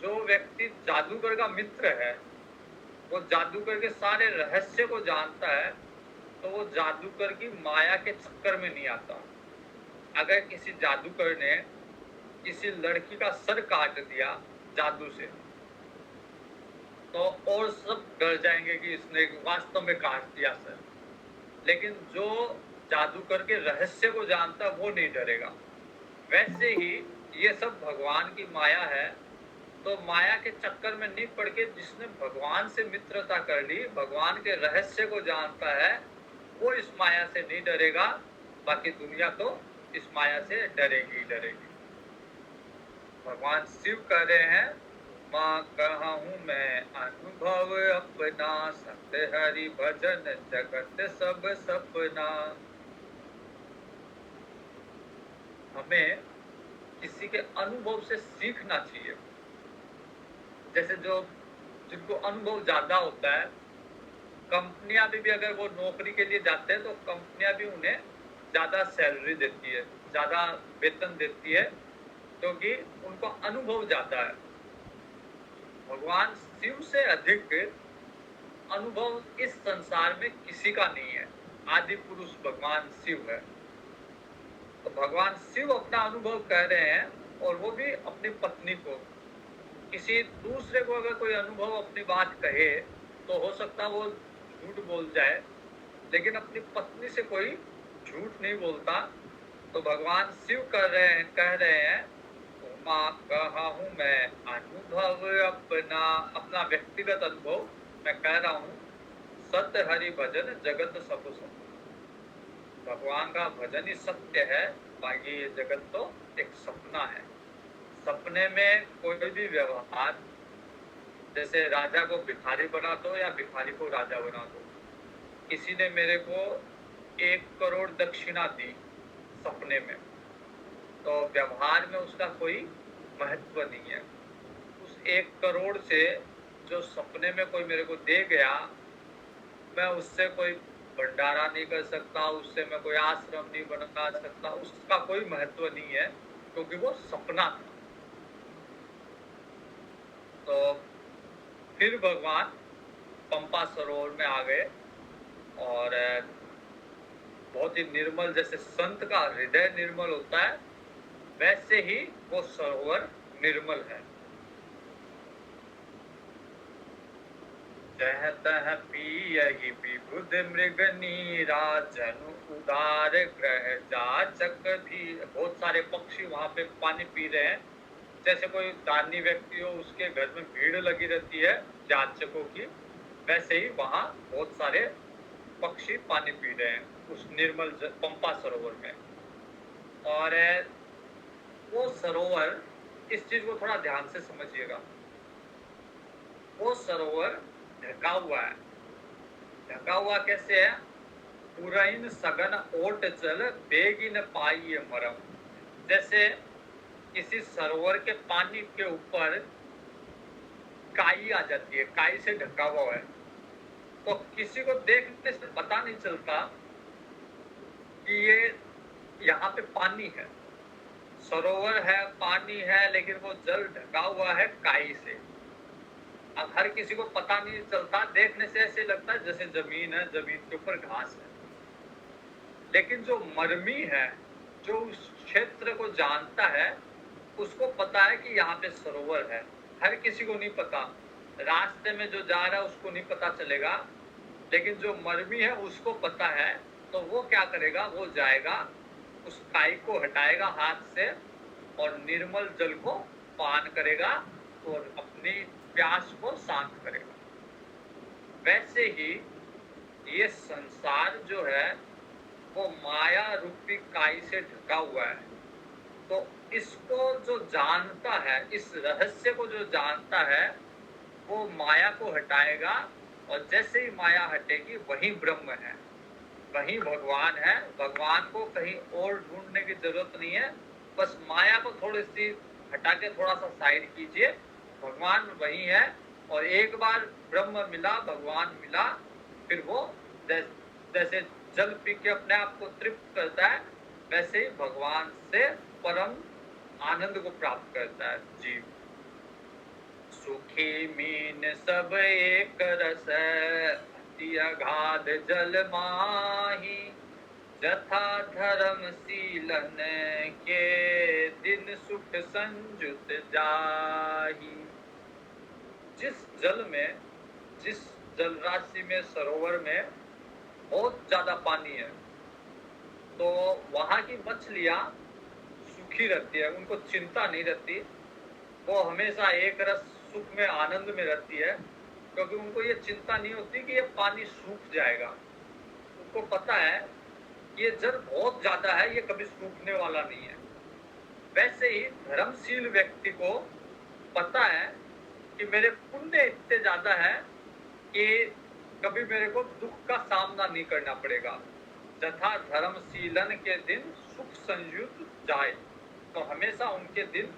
जो व्यक्ति जादूगर का मित्र है, वो जादूगर के सारे रहस्य को जानता है, तो वो जादूगर की माया के चक्कर में नहीं आता। अगर किसी जादूगर ने किसी लड़की का सर काट दिया जादू से, तो और सब डर जाएँगे कि इसने वास्तव में काट दिया सर। लेकिन जो जादूगर के रहस्य को जानता है वो नहीं डरेगा। वैसे ही ये सब भगवान की माया है, तो माया के चक्कर में नहीं पड़ के जिसने भगवान से मित्रता कर ली, भगवान के रहस्य को जानता है, वो इस माया से नहीं डरेगा, बाकी दुनिया तो इस माया से डरेगी ही डरेगी। भगवान शिव कह रहे हैं, माँ कहा हूँ मैं अनुभव अपना, सत्य हरि भजन जगत सब सपना। हमें किसी के अनुभव से सीखना चाहिए। जैसे जो जिनको अनुभव ज्यादा होता है, कंपनियां भी अगर वो नौकरी के लिए जाते हैं तो कंपनियां भी उन्हें ज्यादा सैलरी देती है, ज्यादा वेतन देती है, क्योंकि उनको अनुभव ज्यादा है। भगवान शिव से अधिक अनुभव इस संसार में किसी का नहीं है। आदि पुरुष भगवान शिव है। तो भगवान शिव अपना अनुभव कह रहे हैं, और वो भी अपनी पत्नी को। किसी दूसरे को अगर कोई अनुभव अपनी बात कहे तो हो सकता है वो झूठ बोल जाए, लेकिन अपनी पत्नी से कोई झूठ नहीं बोलता। तो भगवान शिव कह रहे हैं, माँ कहा हूँ मैं अनुभव अपना, अपना व्यक्तिगत अनुभव मैं कह रहा हूँ। सत्य हरि भजन जगत सब सत्य। भगवान का भजन ही सत्य है, बाकी ये जगत तो एक सपना है। सपने में कोई भी व्यवहार, जैसे राजा को भिखारी बना दो या भिखारी को राजा बना दो। किसी ने मेरे को 1 करोड़ दक्षिणा दी सपने में, तो व्यवहार में उसका कोई महत्व नहीं है। उस 1 करोड़ से जो सपने में कोई मेरे को दे गया, मैं उससे कोई भंडारा नहीं कर सकता, उससे मैं कोई आश्रम नहीं बना सकता, उसका कोई महत्व नहीं है, क्योंकि वो सपना था। तो फिर भगवान पंपा सरोवर में आ गए, और बहुत ही निर्मल, जैसे संत का हृदय निर्मल होता है, वैसे ही वो सरोवर निर्मल है। जह तह पियहि विबुध मृग नीरा, जनु उदार ग्रह जाचक भी। बहुत सारे पक्षी वहां पे पानी पी रहे हैं। जैसे कोई दानी व्यक्ति हो, उसके घर में भीड़ लगी रहती है जाचकों की, वैसे ही वहां बहुत सारे पक्षी पानी पी रहे हैं उस निर्मल पंपा सरोवर में। और वो सरोवर, इस चीज को थोड़ा ध्यान से समझिएगा, वो सरोवर ढका हुआ है। ढका हुआ कैसे है? पुरैन सघन ओट जल बेगिन पाई मरम। जैसे किसी सरोवर के पानी के ऊपर काई आ जाती है, काई से ढका हुआ है, तो किसी को देखने से पता नहीं चलता कि ये यहाँ पे पानी है, सरोवर है, पानी है, लेकिन वो जल ढका हुआ है काई से। अब हर किसी को पता नहीं चलता, देखने से ऐसे लगता है जैसे जमीन है, जमीन के ऊपर घास है। लेकिन जो मर्मी है, जो उस क्षेत्र को जानता है, उसको पता है कि यहाँ पे सरोवर है। हर किसी को नहीं पता, रास्ते में जो जा रहा है उसको नहीं पता चलेगा, लेकिन जो मर्मी है उसको पता है। तो वो क्या करेगा? वो जाएगा, उस काई को हटाएगा हाथ से, और निर्मल जल को पान करेगा, और अपनी प्यास को शांत करेगा। वैसे ही ये संसार जो है वो माया रूपी काई से ढका हुआ है। तो इसको जो जानता है, इस रहस्य को जो जानता है, वो माया को हटाएगा, और जैसे ही माया हटेगी वही ब्रह्म है, वही भगवान है। भगवान को कहीं और ढूंढने की जरूरत नहीं है, बस माया को थोड़ी सी हटा के थोड़ा सा साइड कीजिए, भगवान वही है। और एक बार ब्रह्म मिला, भगवान मिला, फिर वो जैसे जल पी के अपने आप को तृप्त करता है, वैसे ही भगवान से परम आनंद को प्राप्त करता है जीव। सुखी मीन सब एक रस, अति अगाध जल माही, जथा धर्म सीलन के दिन सुख संजुत जाही। जिस जल में, जिस जल राशि में, सरोवर में बहुत ज्यादा पानी है, तो वहां की मछलियां सुखी रहती है, उनको चिंता नहीं रहती, वो हमेशा एक रस सुख में, आनंद में रहती है, क्योंकि उनको ये चिंता नहीं होती कि ये पानी सूख जाएगा। उनको पता है कि ये जल बहुत ज्यादा है, ये कभी सूखने वाला नहीं है। वैसे ही धर्मशील व्यक्ति को पता है कि मेरे पुण्य इतने ज्यादा है कि कभी मेरे को दुख का सामना नहीं करना पड़ेगा। जथा धर्मशीलन के दिन सुख संयुक्त जाए, तो हमेशा उनके दिन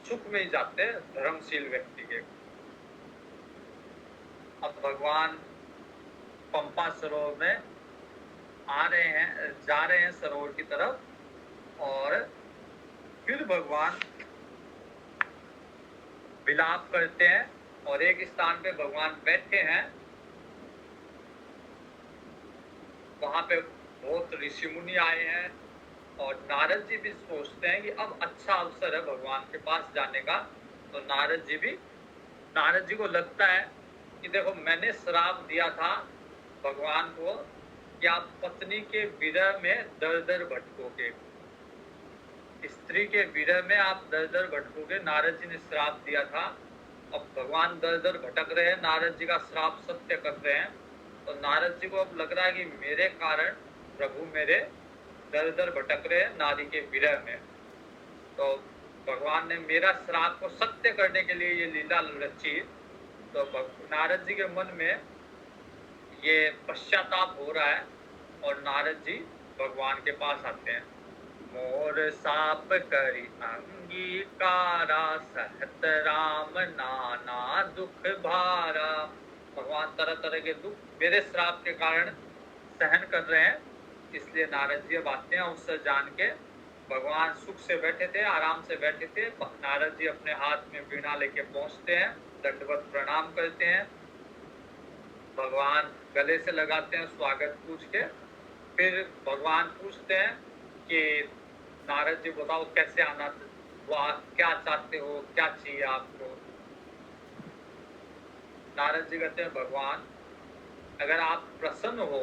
सुख में ही जाते हैं धर्मशील व्यक्ति के। अब भगवान पंपा सरोवर में आ रहे हैं, जा रहे हैं सरोवर की तरफ, और फिर भगवान विलाप करते हैं, और एक स्थान पे भगवान बैठे हैं। वहां पे बहुत ऋषि मुनि आए हैं, और नारद जी भी सोचते हैं कि अब अच्छा अवसर है भगवान के पास जाने का। तो नारद जी को लगता है कि देखो, मैंने श्राप दिया था भगवान को कि आप पत्नी के विरह में दर दर भटकोगे, स्त्री के विरह में आप दर दर भटकोगे, नारद जी ने श्राप दिया था। अब भगवान दर दर भटक रहे हैं, नारद जी का श्राप सत्य कर रहे हैं। तो नारद जी को अब लग रहा है कि मेरे कारण प्रभु मेरे दर दर भटक रहे हैं नारी के विरह में, तो भगवान ने मेरा श्राप को सत्य करने के लिए ये लीला रची। तो नारद जी के मन में ये पश्चाताप हो रहा है, और नारद जी भगवान के पास आते हैं। मोर साप करी अंगीकारा, सहत राम नाना दुख भारा। भगवान तरह तरह के दुख मेरे श्राप के कारण सहन कर रहे हैं, इसलिए नारद जी अब आते हैं। अवसर जान के भगवान सुख से बैठे थे, आराम से बैठे थे, नारद जी अपने हाथ में वीणा लेके पहुंचते हैं, दंडवत प्रणाम करते हैं, भगवान गले से लगाते हैं स्वागत पूछ के। फिर भगवान पूछते हैं कि नारद जी बताओ कैसे आना, क्या चाहते हो, क्या चाहिए आपको। नारद जी कहते हैं भगवान, अगर आप प्रसन्न हो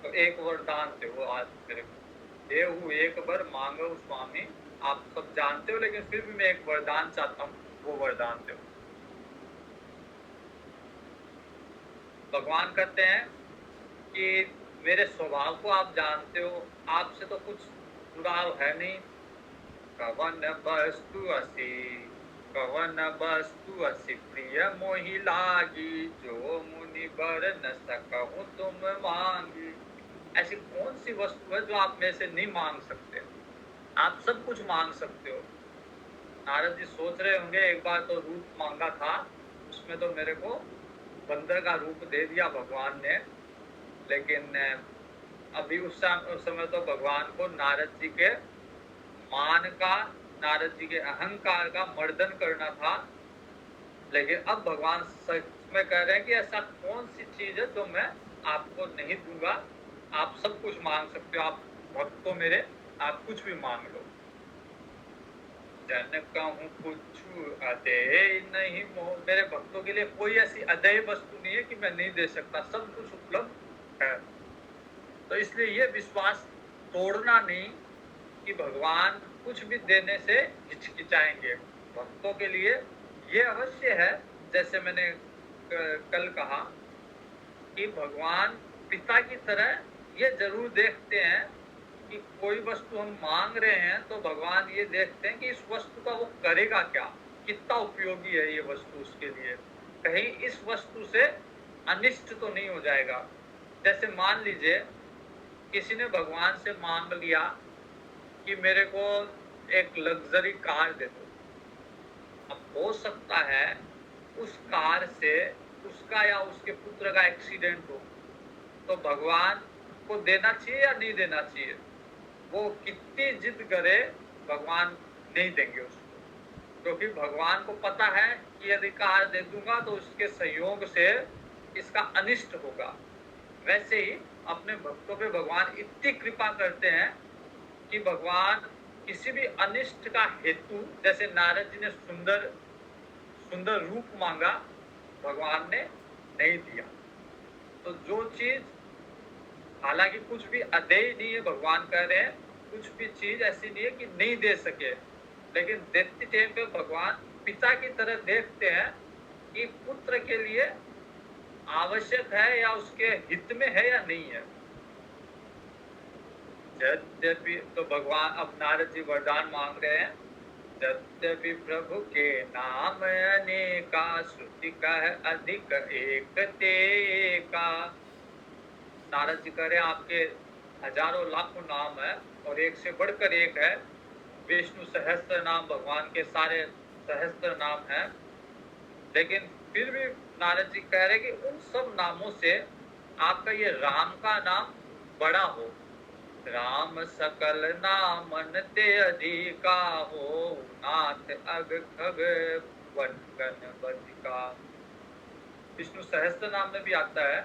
तो एक वरदान दो आज मेरे को। देहु एक वर मांगो स्वामी, आप सब जानते हो, लेकिन फिर भी मैं एक वरदान चाहता हूँ, वो वरदान दो। भगवान कहते हैं कि मेरे स्वभाव को आप जानते हो, आपसे तो कुछ जुड़ाव है नहीं। कवन वस्तु असी, कवन वस्तु असी प्रिय मोहि लागी, जो मुनि बर न सकहु तुम मांगी। ऐसी कौन सी वस्तु है जो आप में से नहीं मांग सकते? आप सब कुछ मांग सकते हो। नारद जी सोच रहे होंगे, एक बार तो रूप मांगा था, उसमें तो मेरे को बंदर का रूप दे दिया भगवान ने, लेकिन अभी उस समय तो भगवान को नारद जी के मान का, नारद जी के अहंकार का मर्दन करना था। लेकिन अब भगवान सच में कह रहे हैं कि ऐसा कौन सी चीज है जो मैं आपको नहीं दूंगा, आप सब कुछ मांग सकते हो, आप भक्त हो मेरे, आप कुछ भी मांग लो। जन कहूं कुछ अदेय नहीं मोह, मेरे भक्तों के लिए कोई ऐसी अदेय वस्तु नहीं है कि मैं नहीं दे सकता, सब कुछ उपलब्ध है। तो इसलिए ये विश्वास तोड़ना नहीं कि भगवान कुछ भी देने से हिचकिचाएंगे। भक्तों के लिए ये अवश्य है, जैसे मैंने कल कहा कि भगवान पिता की तरह ये जरूर देखते हैं कि कोई वस्तु हम मांग रहे हैं तो भगवान ये देखते हैं कि इस वस्तु का वो करेगा क्या, कितना उपयोगी है ये वस्तु उसके लिए, कहीं इस वस्तु से अनिष्ट तो नहीं हो जाएगा। जैसे मान लीजिए किसी ने भगवान से मांग लिया कि मेरे को एक लग्जरी कार दे दो। अब हो सकता है उस कार से उसका या उसके पुत्र का एक्सीडेंट हो, तो भगवान को देना चाहिए या नहीं देना चाहिए? वो कितनी जिद करे, भगवान नहीं देंगे उसको, क्योंकि भगवान को पता है कि यदि कार दे दूंगा तो उसके संयोग से इसका अनिष्ट होगा। वैसे ही अपने भक्तों पे भगवान इतनी कृपा करते हैं कि भगवान किसी भी अनिष्ट का हेतु, जैसे नारद जी ने सुंदर सुंदर रूप मांगा, भगवान ने नहीं दिया। तो जो चीज, हालांकि कुछ भी अदेय नहीं है, भगवान कह रहे हैं कुछ भी चीज ऐसी नहीं है कि नहीं दे सके, लेकिन देते टाइम पे भगवान पिता की तरह देखते हैं कि पुत्र के लिए आवश्यक है या उसके हित में है या नहीं है। यद्यपि तो भगवान अब नारद जी वरदान मांग रहे हैं, यद्यपि प्रभु के नाम अनेका, श्रुति कह अधिक एक ते का। नारद जी कह रहे हैं आपके हजारों लाखों नाम है और एक से बढ़कर एक है। विष्णु सहस्त्र नाम, भगवान के सारे सहस्त्र नाम है, लेकिन फिर भी नारद जी कह रहे हैं कि उन सब नामों से आपका ये राम का नाम बड़ा हो। राम सकल नामन ते अधिका हो, नाथ अग खग वन गण बधिका। विष्णु सहस्त्र नाम में भी आता है,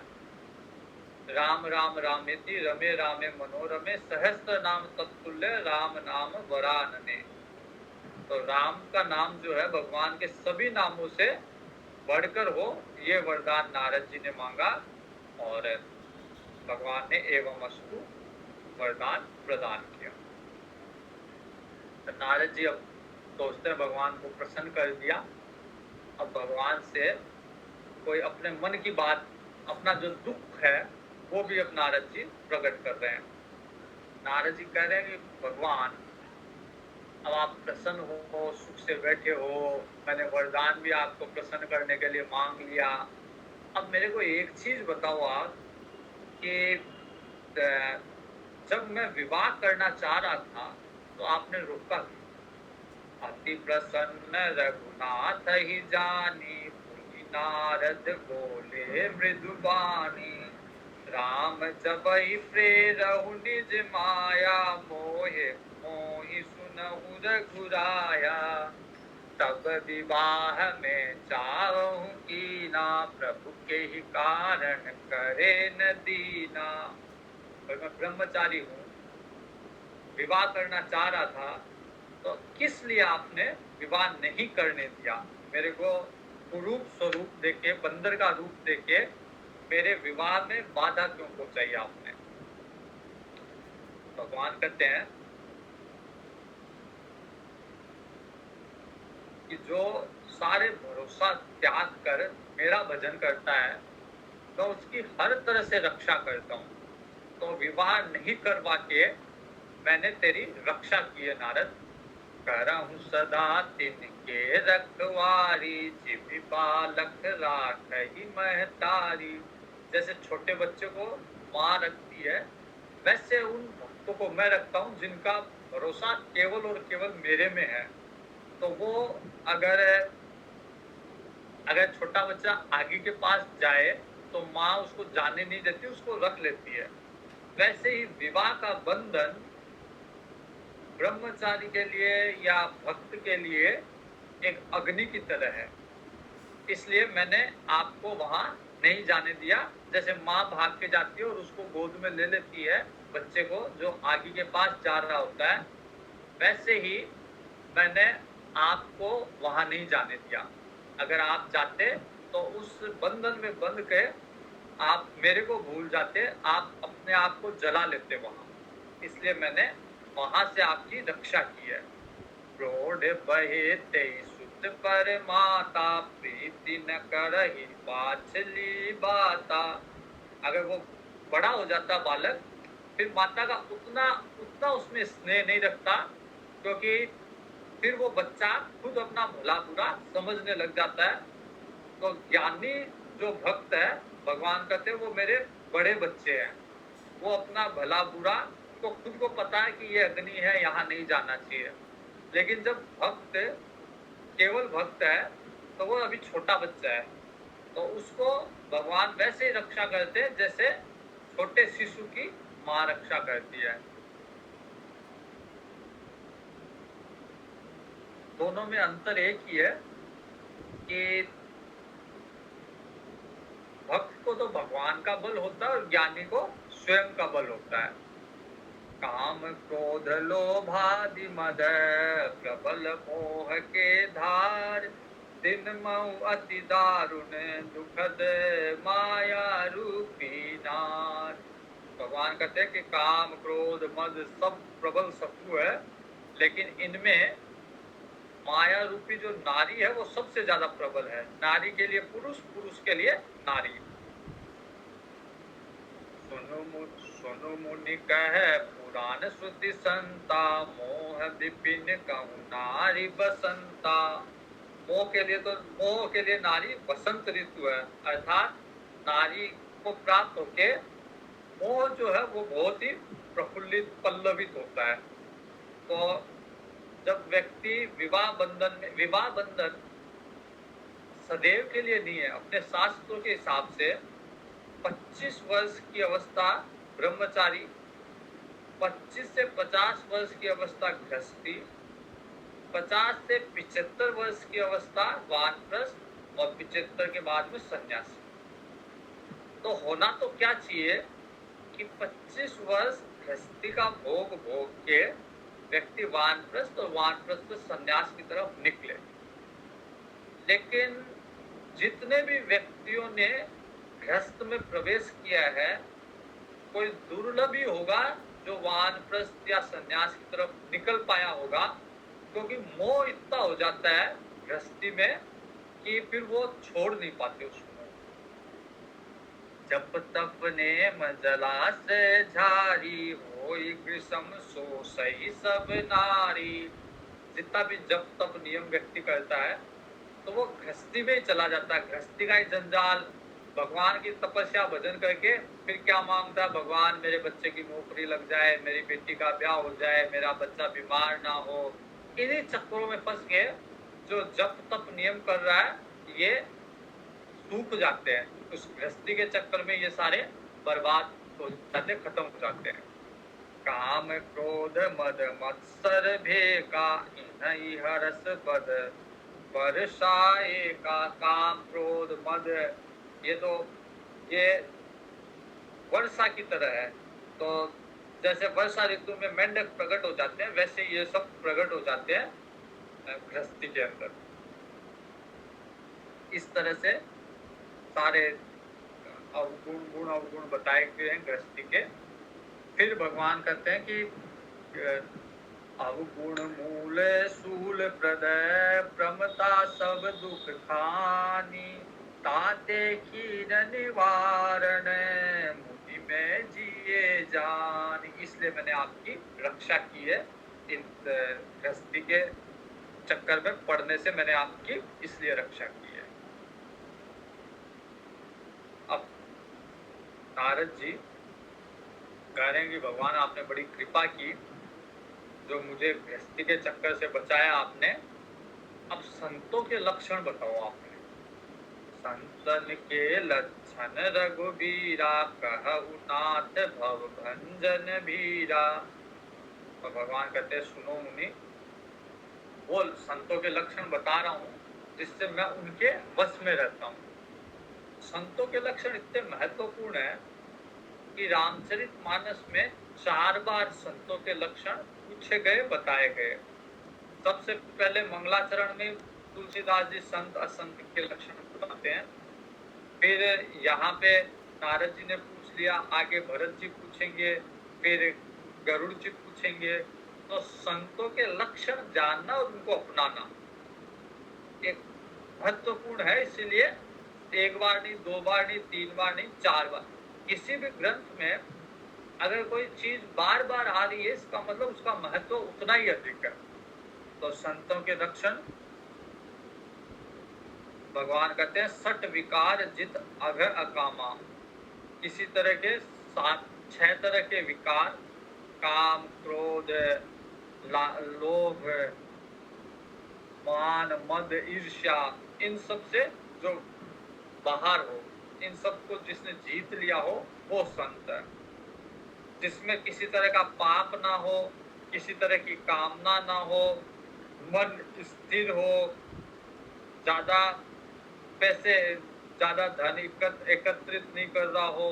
राम राम रामेति रमे रामे मनोरमे, सहस्त्र नाम तत्तुल्य राम नाम वरानने। तो राम का नाम जो है भगवान के सभी नामों से बढ़कर हो, ये वरदान नारद जी ने मांगा और भगवान ने एवं अस्तु वरदान प्रदान किया। तो नारद जी अब सोचते हैं भगवान को प्रसन्न कर दिया, अब भगवान से कोई अपने मन की बात, अपना जो दुख है वो भी अब नारद जी प्रकट कर रहे हैं। नारद जी कह रहे हैं कि भगवान अब आप प्रसन्न हो, सुख से बैठे हो, मैंने वरदान भी आपको प्रसन्न करने के लिए मांग लिया। अब मेरे को एक चीज बताओ आप कि जब मैं विवाह करना चाह रहा था तो आपने रोका क्यों? अति प्रसन्न रघुनाथ ही जानी, पुनि नारद बोले मृदुबानी। राम जबहि प्रेरहु निज माया, मोहे मोहि सुनहु रघुराया। तब विवाह में चाहूं कीना, प्रभु के ही कारण करे न दीना। और मैं ब्रह्मचारी हूँ, विवाह करना चाह रहा था, तो किस लिए आपने विवाह नहीं करने दिया? मेरे को कुरूप स्वरूप देके, बंदर का रूप देके मेरे विवाह में बाधा क्यों पहुंचाई आपने? भगवान कहते हैं कि जो सारे भरोसा त्याग कर मेरा भजन करता है, तो उसकी हर तरह से रक्षा करता हूँ। तो विवाह नहीं करवा के मैंने तेरी रक्षा की है नारद। करहूं सदा तिनके रखवारी, जिभी बालक राखहि महतारी। जैसे छोटे बच्चे को माँ रखती है, वैसे उन भक्तों को मैं रखता हूँ जिनका भरोसा केवल और केवल मेरे में है। तो वो अगर छोटा बच्चा आगे के पास जाए तो माँ उसको जाने नहीं देती, उसको रख लेती है। वैसे ही विवाह का बंधन ब्रह्मचारी के लिए या भक्त के लिए एक अग्नि की तरह है, इसलिए मैंने आपको वहां नहीं जाने दिया। जैसे माँ भाग के जाती है और उसको गोद में ले लेती है बच्चे को जो आगे के पास जा रहा होता है, वैसे ही मैंने आपको वहां नहीं जाने दिया। अगर आप जाते तो उस बंधन में बंध के आप मेरे को भूल जाते, आप अपने आप को जला लेते वहां, इसलिए मैंने वहां से आपकी रक्षा की है। प्रोढ़ बहे तेई सुत पर माता, प्रीति न करहि बाछली बाता। अगर वो बड़ा हो जाता बालक, फिर माता का उतना उसमें स्नेह नहीं रखता, क्योंकि फिर वो बच्चा खुद अपना भला बुरा समझने लग जाता है। तो ज्ञानी जो भक्त है, भगवान कहते हैं वो मेरे बड़े बच्चे हैं, वो अपना भला बुरा तो खुद को पता है कि ये अग्नि है, यहाँ नहीं जाना चाहिए। लेकिन जब भक्त केवल भक्त है तो वो अभी छोटा बच्चा है, तो उसको भगवान वैसे ही रक्षा करते हैं जैसे छोटे शिशु की माँ रक्षा करती है। दोनों में अंतर एक ही है कि भक्त को तो भगवान का बल होता है और ज्ञानी को स्वयं का बल होता है। काम क्रोध लोभादि मद, प्रबल मोह के धार। दिन मऊ अति दारुण दुखद माया रूपी नार। भगवान कहते हैं कि काम क्रोध मद सब प्रबल शत्रु है, लेकिन इनमें माया रूपी जो नारी है वो सबसे ज्यादा प्रबल है। नारी के लिए पुरुष, पुरुष के लिए नारी। सुनु मुनि कहे पुराण श्रुति संता, मोह विपिन कहूँ नारी बसंता। मोह के लिए नारी बसंत ऋतु है, अर्थात नारी को प्राप्त होके मोह जो है वो बहुत ही प्रफुल्लित पल्लवित होता है। तो जब व्यक्ति विवाह बंधन सदैव के लिए नहीं है। अपने शास्त्रों के हिसाब से 25 वर्ष की अवस्था ब्रह्मचारी, 25 से 50 वर्ष की अवस्था गृहस्थी, 50 से 75 वर्ष की अवस्था वानप्रस्थ और 75 के बाद में सन्यासी। तो होना तो क्या चाहिए कि 25 वर्ष गृहस्थी का भोग के व्यक्ति वानप्रस्थ और वानप्रस्थ सन्यास की तरफ निकले। लेकिन जितने भी व्यक्तियों ने गृहस्थ में प्रवेश किया है, कोई दुर्लभ ही होगा जो वानप्रस्थ या सन्यास की तरफ निकल पाया होगा, क्योंकि मोह इतना हो जाता है गृहस्थी में कि फिर वो छोड़ नहीं पाते उसको। जप तप नेम जलाशय झारी, होई ग्रीष्म सो सही सब नारी। जितना भी जप तप नियम व्यक्ति करता है तो वो गृहस्थी में ही चला जाता है। गृहस्थी का ही जंजाल, भगवान की तपस्या भजन करके फिर क्या मांगता है, भगवान मेरे बच्चे की नौकरी लग जाए, मेरी बेटी का ब्याह हो जाए, मेरा बच्चा बीमार ना हो। इन्हीं चक्करों में फंस के जो जप तप नियम कर रहा है ये सूख जाते हैं। उस गृहस्थी के चक्कर में ये सारे बर्बाद हो जाते, खत्म हो जाते हैं। काम क्रोध मद मत्सर भेका, इन्हीं हरस बद वर्षाए का। काम क्रोध मद ये वर्षा की तरह है। तो जैसे वर्षा ऋतु में मेंढक प्रकट हो जाते हैं, वैसे ये सब प्रकट हो जाते हैं गृहस्थी के अंदर। इस तरह से सारे गुण अवगुण बताए गए हैं गृहस्थी के। फिर भगवान कहते हैं कि अवगुण मूल सूल प्रदय, प्रमता सब दुख खानी, ताते खीन निवारण, मुनि में जिए जान। इसलिए मैंने आपकी रक्षा की है। इन गृहस्थी के चक्कर में पड़ने से मैंने आपकी इसलिए रक्षा की है। अब नारद जी कह रहे हैं कि भगवान आपने बड़ी कृपा की, जो मुझे गृहस्थी के चक्कर से बचाया आपने। अब संतों के लक्षण बताओ आपने। संतन के लक्षण रघुबीरा, कहु नाथ भव भंजन भीरा। तो भगवान कहते हैं सुनो मुनि, वो संतों के लक्षण बता रहा हूँ जिससे मैं उनके वश में रहता हूँ। संतों के लक्षण इतने महत्वपूर्ण है कि रामचरितमानस में 4 बार संतों के लक्षण पूछे गए, बताए गए। सबसे पहले मंगलाचरण में तुलसीदास जी संत असंत के लक्षण बताते हैं। फिर यहाँ पे नारद जी ने पूछ लिया, आगे भरत जी पूछेंगे, फिर गरुड़ जी पूछेंगे। तो संतों के लक्षण जानना और उनको अपनाना एक महत्वपूर्ण है। इसीलिए 1 बार नहीं, 2 बार नहीं, 3 बार नहीं, 4 बार। किसी भी ग्रंथ में अगर कोई चीज बार बार आ रही है, इसका मतलब उसका महत्व उतना ही अधिक है। तो संतों के लक्षण भगवान कहते हैं, सठ विकार जित अघ अकामा। किसी तरह के 6 तरह के विकार, काम क्रोध लोभ मान मद ईर्ष्या, इन सब से जो बाहर हो, इन सबको जिसने जीत लिया हो वो संत है। जिसमें किसी तरह का पाप ना हो, किसी तरह की कामना ना हो, मन स्थिर हो, ज्यादा पैसे ज्यादा धन एकत्रित नहीं कर रहा हो,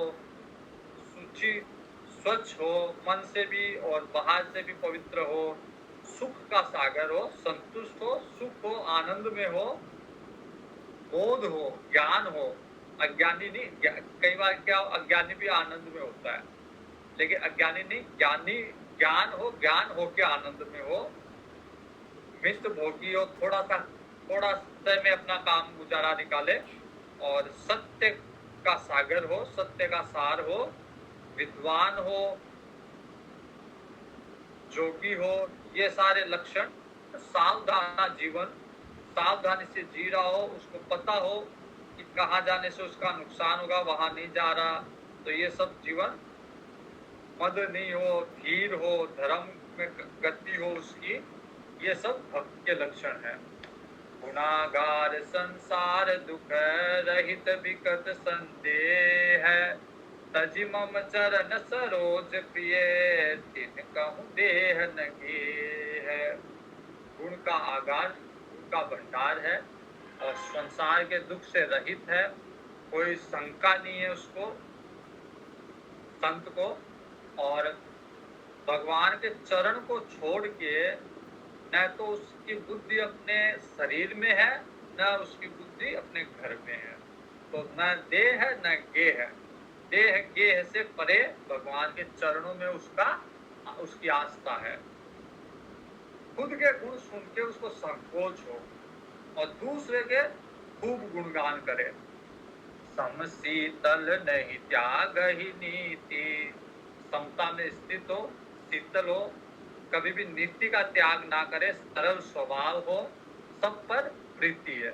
सूची स्वच्छ हो, मन से भी और बाहर से भी पवित्र हो, सुख का सागर हो, संतुष्ट हो, सुख हो, आनंद में हो, बोध हो, ज्ञान हो, अज्ञानी नहीं। कई बार क्या अज्ञानी भी आनंद में होता है, लेकिन अज्ञानी नहीं, ज्ञानी ज्ञान हो, ज्ञान हो के आनंद में हो, मित भोगी हो, थोड़ा समय में अपना काम गुजारा निकाले और सत्य का सागर हो, सत्य का सार हो, विद्वान हो, जोगी हो, ये सारे लक्षण, सावधान जीवन, सावधानी से जी रहा हो, उसको पता हो कि कहाँ जाने से उसका नुकसान होगा, वहां नहीं जा रहा, तो ये सब जीवन, मद नहीं हो, धीर हो, धर्म में गति हो उसकी, ये सब भक्त के लक्षण है। गुणागार संसार दुख रहित विकट संदेह है, तजि मम चरण सरोज प्रिय तिन कहूँ देह नगे है। गुण का आगार, गुण का भंडार है और संसार के दुख से रहित है, कोई शंका नहीं है उसको, संत को। और भगवान के चरण को छोड़ के न तो उसकी बुद्धि अपने शरीर में है, न उसकी बुद्धि अपने घर में है, तो न देह है न गेह है। देह गेह से परे भगवान के चरणों में उसकी आस्था है। खुद के गुण सुन के उसको संकोच हो और दूसरे के खूब गुणगान करे। सम शीतल नहीं त्याग ही नीति, समता में स्थित हो, शीतल हो, कभी भी नीति का त्याग ना करे, सरल स्वभाव हो, सब पर प्रीति है।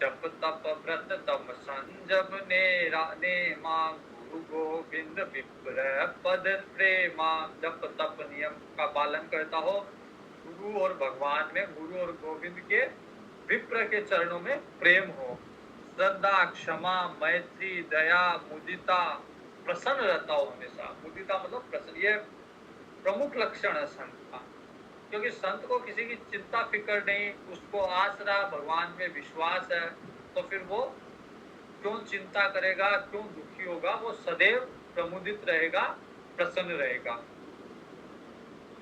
जप तप व्रत तम संजम ने मां, गुरु गोविंद विप्र पद प्रेमा। जप तप नियम का पालन करता हो, गुरु और भगवान में, गुरु और गोविंद के, विप्र के चरणों में प्रेम हो, श्रद्धा, क्षमा, मैत्री, दया, मुदिता, प्रसन्न रहता हो हमेशा। मुदिता मतलब प्रसन्न, ये प्रमुख लक्षण है संत का, क्योंकि संत को किसी की चिंता फिक्र नहीं, उसको आसरा भगवान में विश्वास है, तो फिर वो क्यों चिंता करेगा, क्यों दुखी होगा, वो सदैव प्रमुदित रहेगा, प्रसन्न रहेगा।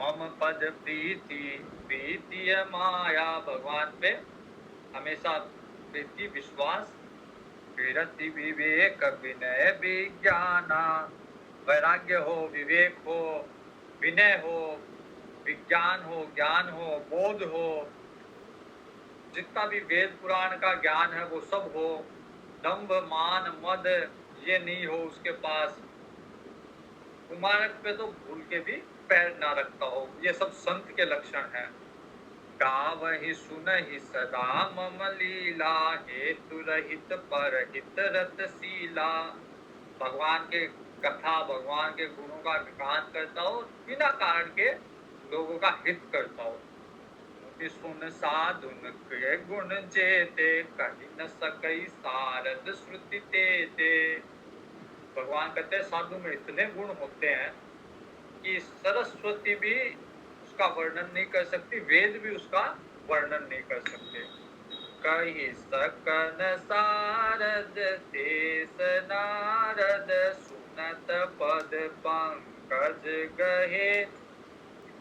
मम पद प्रीति प्रीति माया, भगवान पे हमेशा प्रीति, विश्वास, विरति विवेक विनय विज्ञाना, वैराग्य हो, विवेक हो, विनय हो, विज्ञान हो, ज्ञान हो, बोध हो, जितना भी वेद पुराण का ज्ञान है वो सब हो, दंभ मान मद ये नहीं हो उसके पास, कुमारक पे तो भूल के भी पैर ना रखता हो, ये सब संत के लक्षण है। गावहि सुनहि सदा मम लीला, हेतु रहित परहित रतशीला। भगवान के कथा, भगवान के गुणों का गान करता हो, बिना कारण के लोगों का हित करता हो। सुन साधुन के गुण जेते, कही न सकई सारद श्रुति तेते। भगवान कहते हैं साधु में इतने गुण होते हैं कि सरस्वती भी उसका वर्णन नहीं कर सकती, वेद भी उसका वर्णन नहीं कर सकते। कही सकन सारद शेष नारद, सुनत पद पंकज गहे।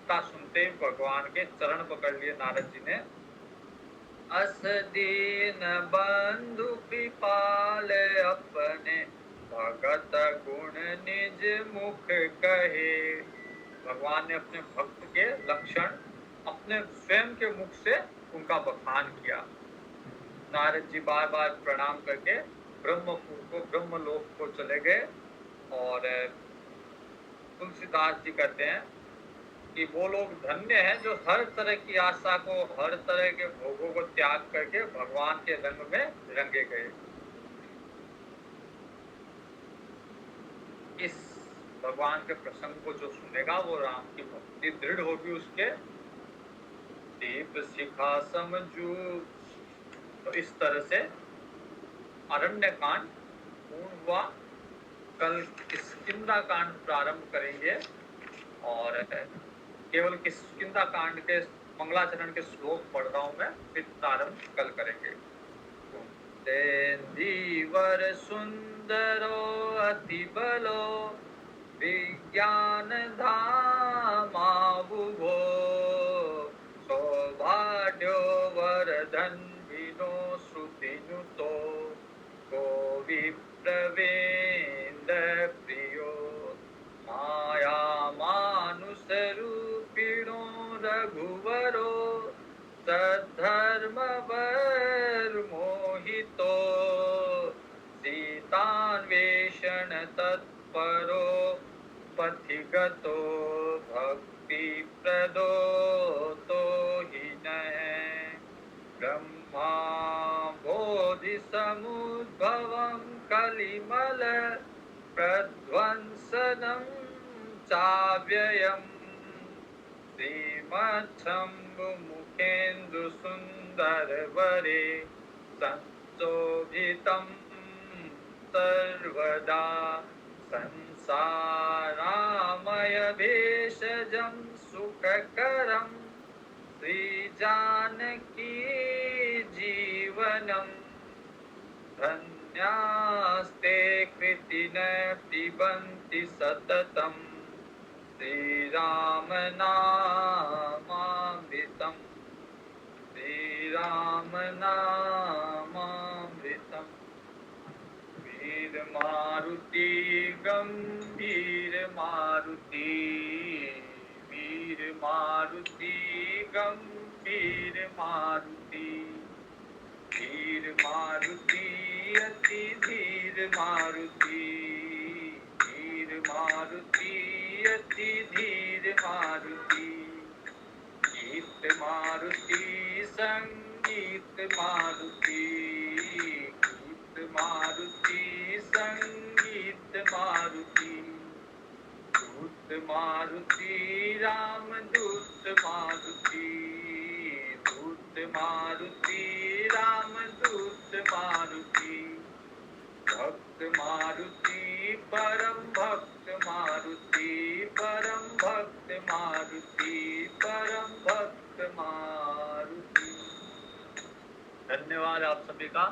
इतना सुनते भगवान के चरण पकड़ लिए नारद जी ने। अस दीन बंधु कृपाल अपने, भगत गुण निज मुख कहे। भगवान ने अपने भक्त के लक्षण अपने स्वयं के मुख से उनका बखान किया। नारद जी बार बार प्रणाम करके ब्रह्मपुर को, ब्रह्मलोक को चले गए। और तुलसीदास जी कहते हैं कि वो लोग धन्य हैं जो हर तरह की आशा को, हर तरह के भोगों को त्याग करके भगवान के रंग में रंगे गए। इस भगवान के प्रसंग को जो सुनेगा वो राम की भक्ति दृढ़ होगी उसके। दीप शिखा समझू, तो इस तरह से अरण्य कांड पूर्ण हुआ। कल किष्किंधा कांड प्रारंभ करेंगे और केवल किष्किंधा कांड के मंगलाचरण के श्लोक पढ़ रहा हूं मैं, फिर प्रारंभ कल करेंगे। देंदीवर सुंदरो अति बलो, विज्ञान धामा बुभो। सौभाग्यो वरधन विनो श्रुति प्रवेन्द्र प्रियो माया मानुषरूपिणो रघुवरो सद्धर्मवर्मोहितो सीतान्वेषण तत्परो पथिगतो भक्तिप्रदो तो हि नः ब्रह्मा बोधिसमुद्भवं कलिमल प्रध्वंसनं चाव्ययम् श्रीमच्छम्भुमुखेन्दुसुन्दरवरे संशोभितं सर्वदा संसारामय भेषजं सुखकरं श्रीजानकी जीवनम् धन्यास्ते कृतिनः पिबन्ति सततं श्रीरामनामामृतं श्रीरामनामामृतं वीरमारुति गम्भीरमारुति वीरमारुति गम्भीरमारुति धीर मारुति अति धीर मारुति धीर मारुति अति धीर मारुति गीत मारुति संगीत मारुति गीत मारुति संगीत मारुति दूत मारुति रामदूत मारुति दूत मारुति रामदूत मारुति भक्त मारुति परम भक्त मारुति परम भक्त मारुति परम भक्त मारुति। धन्यवाद आप सभी का।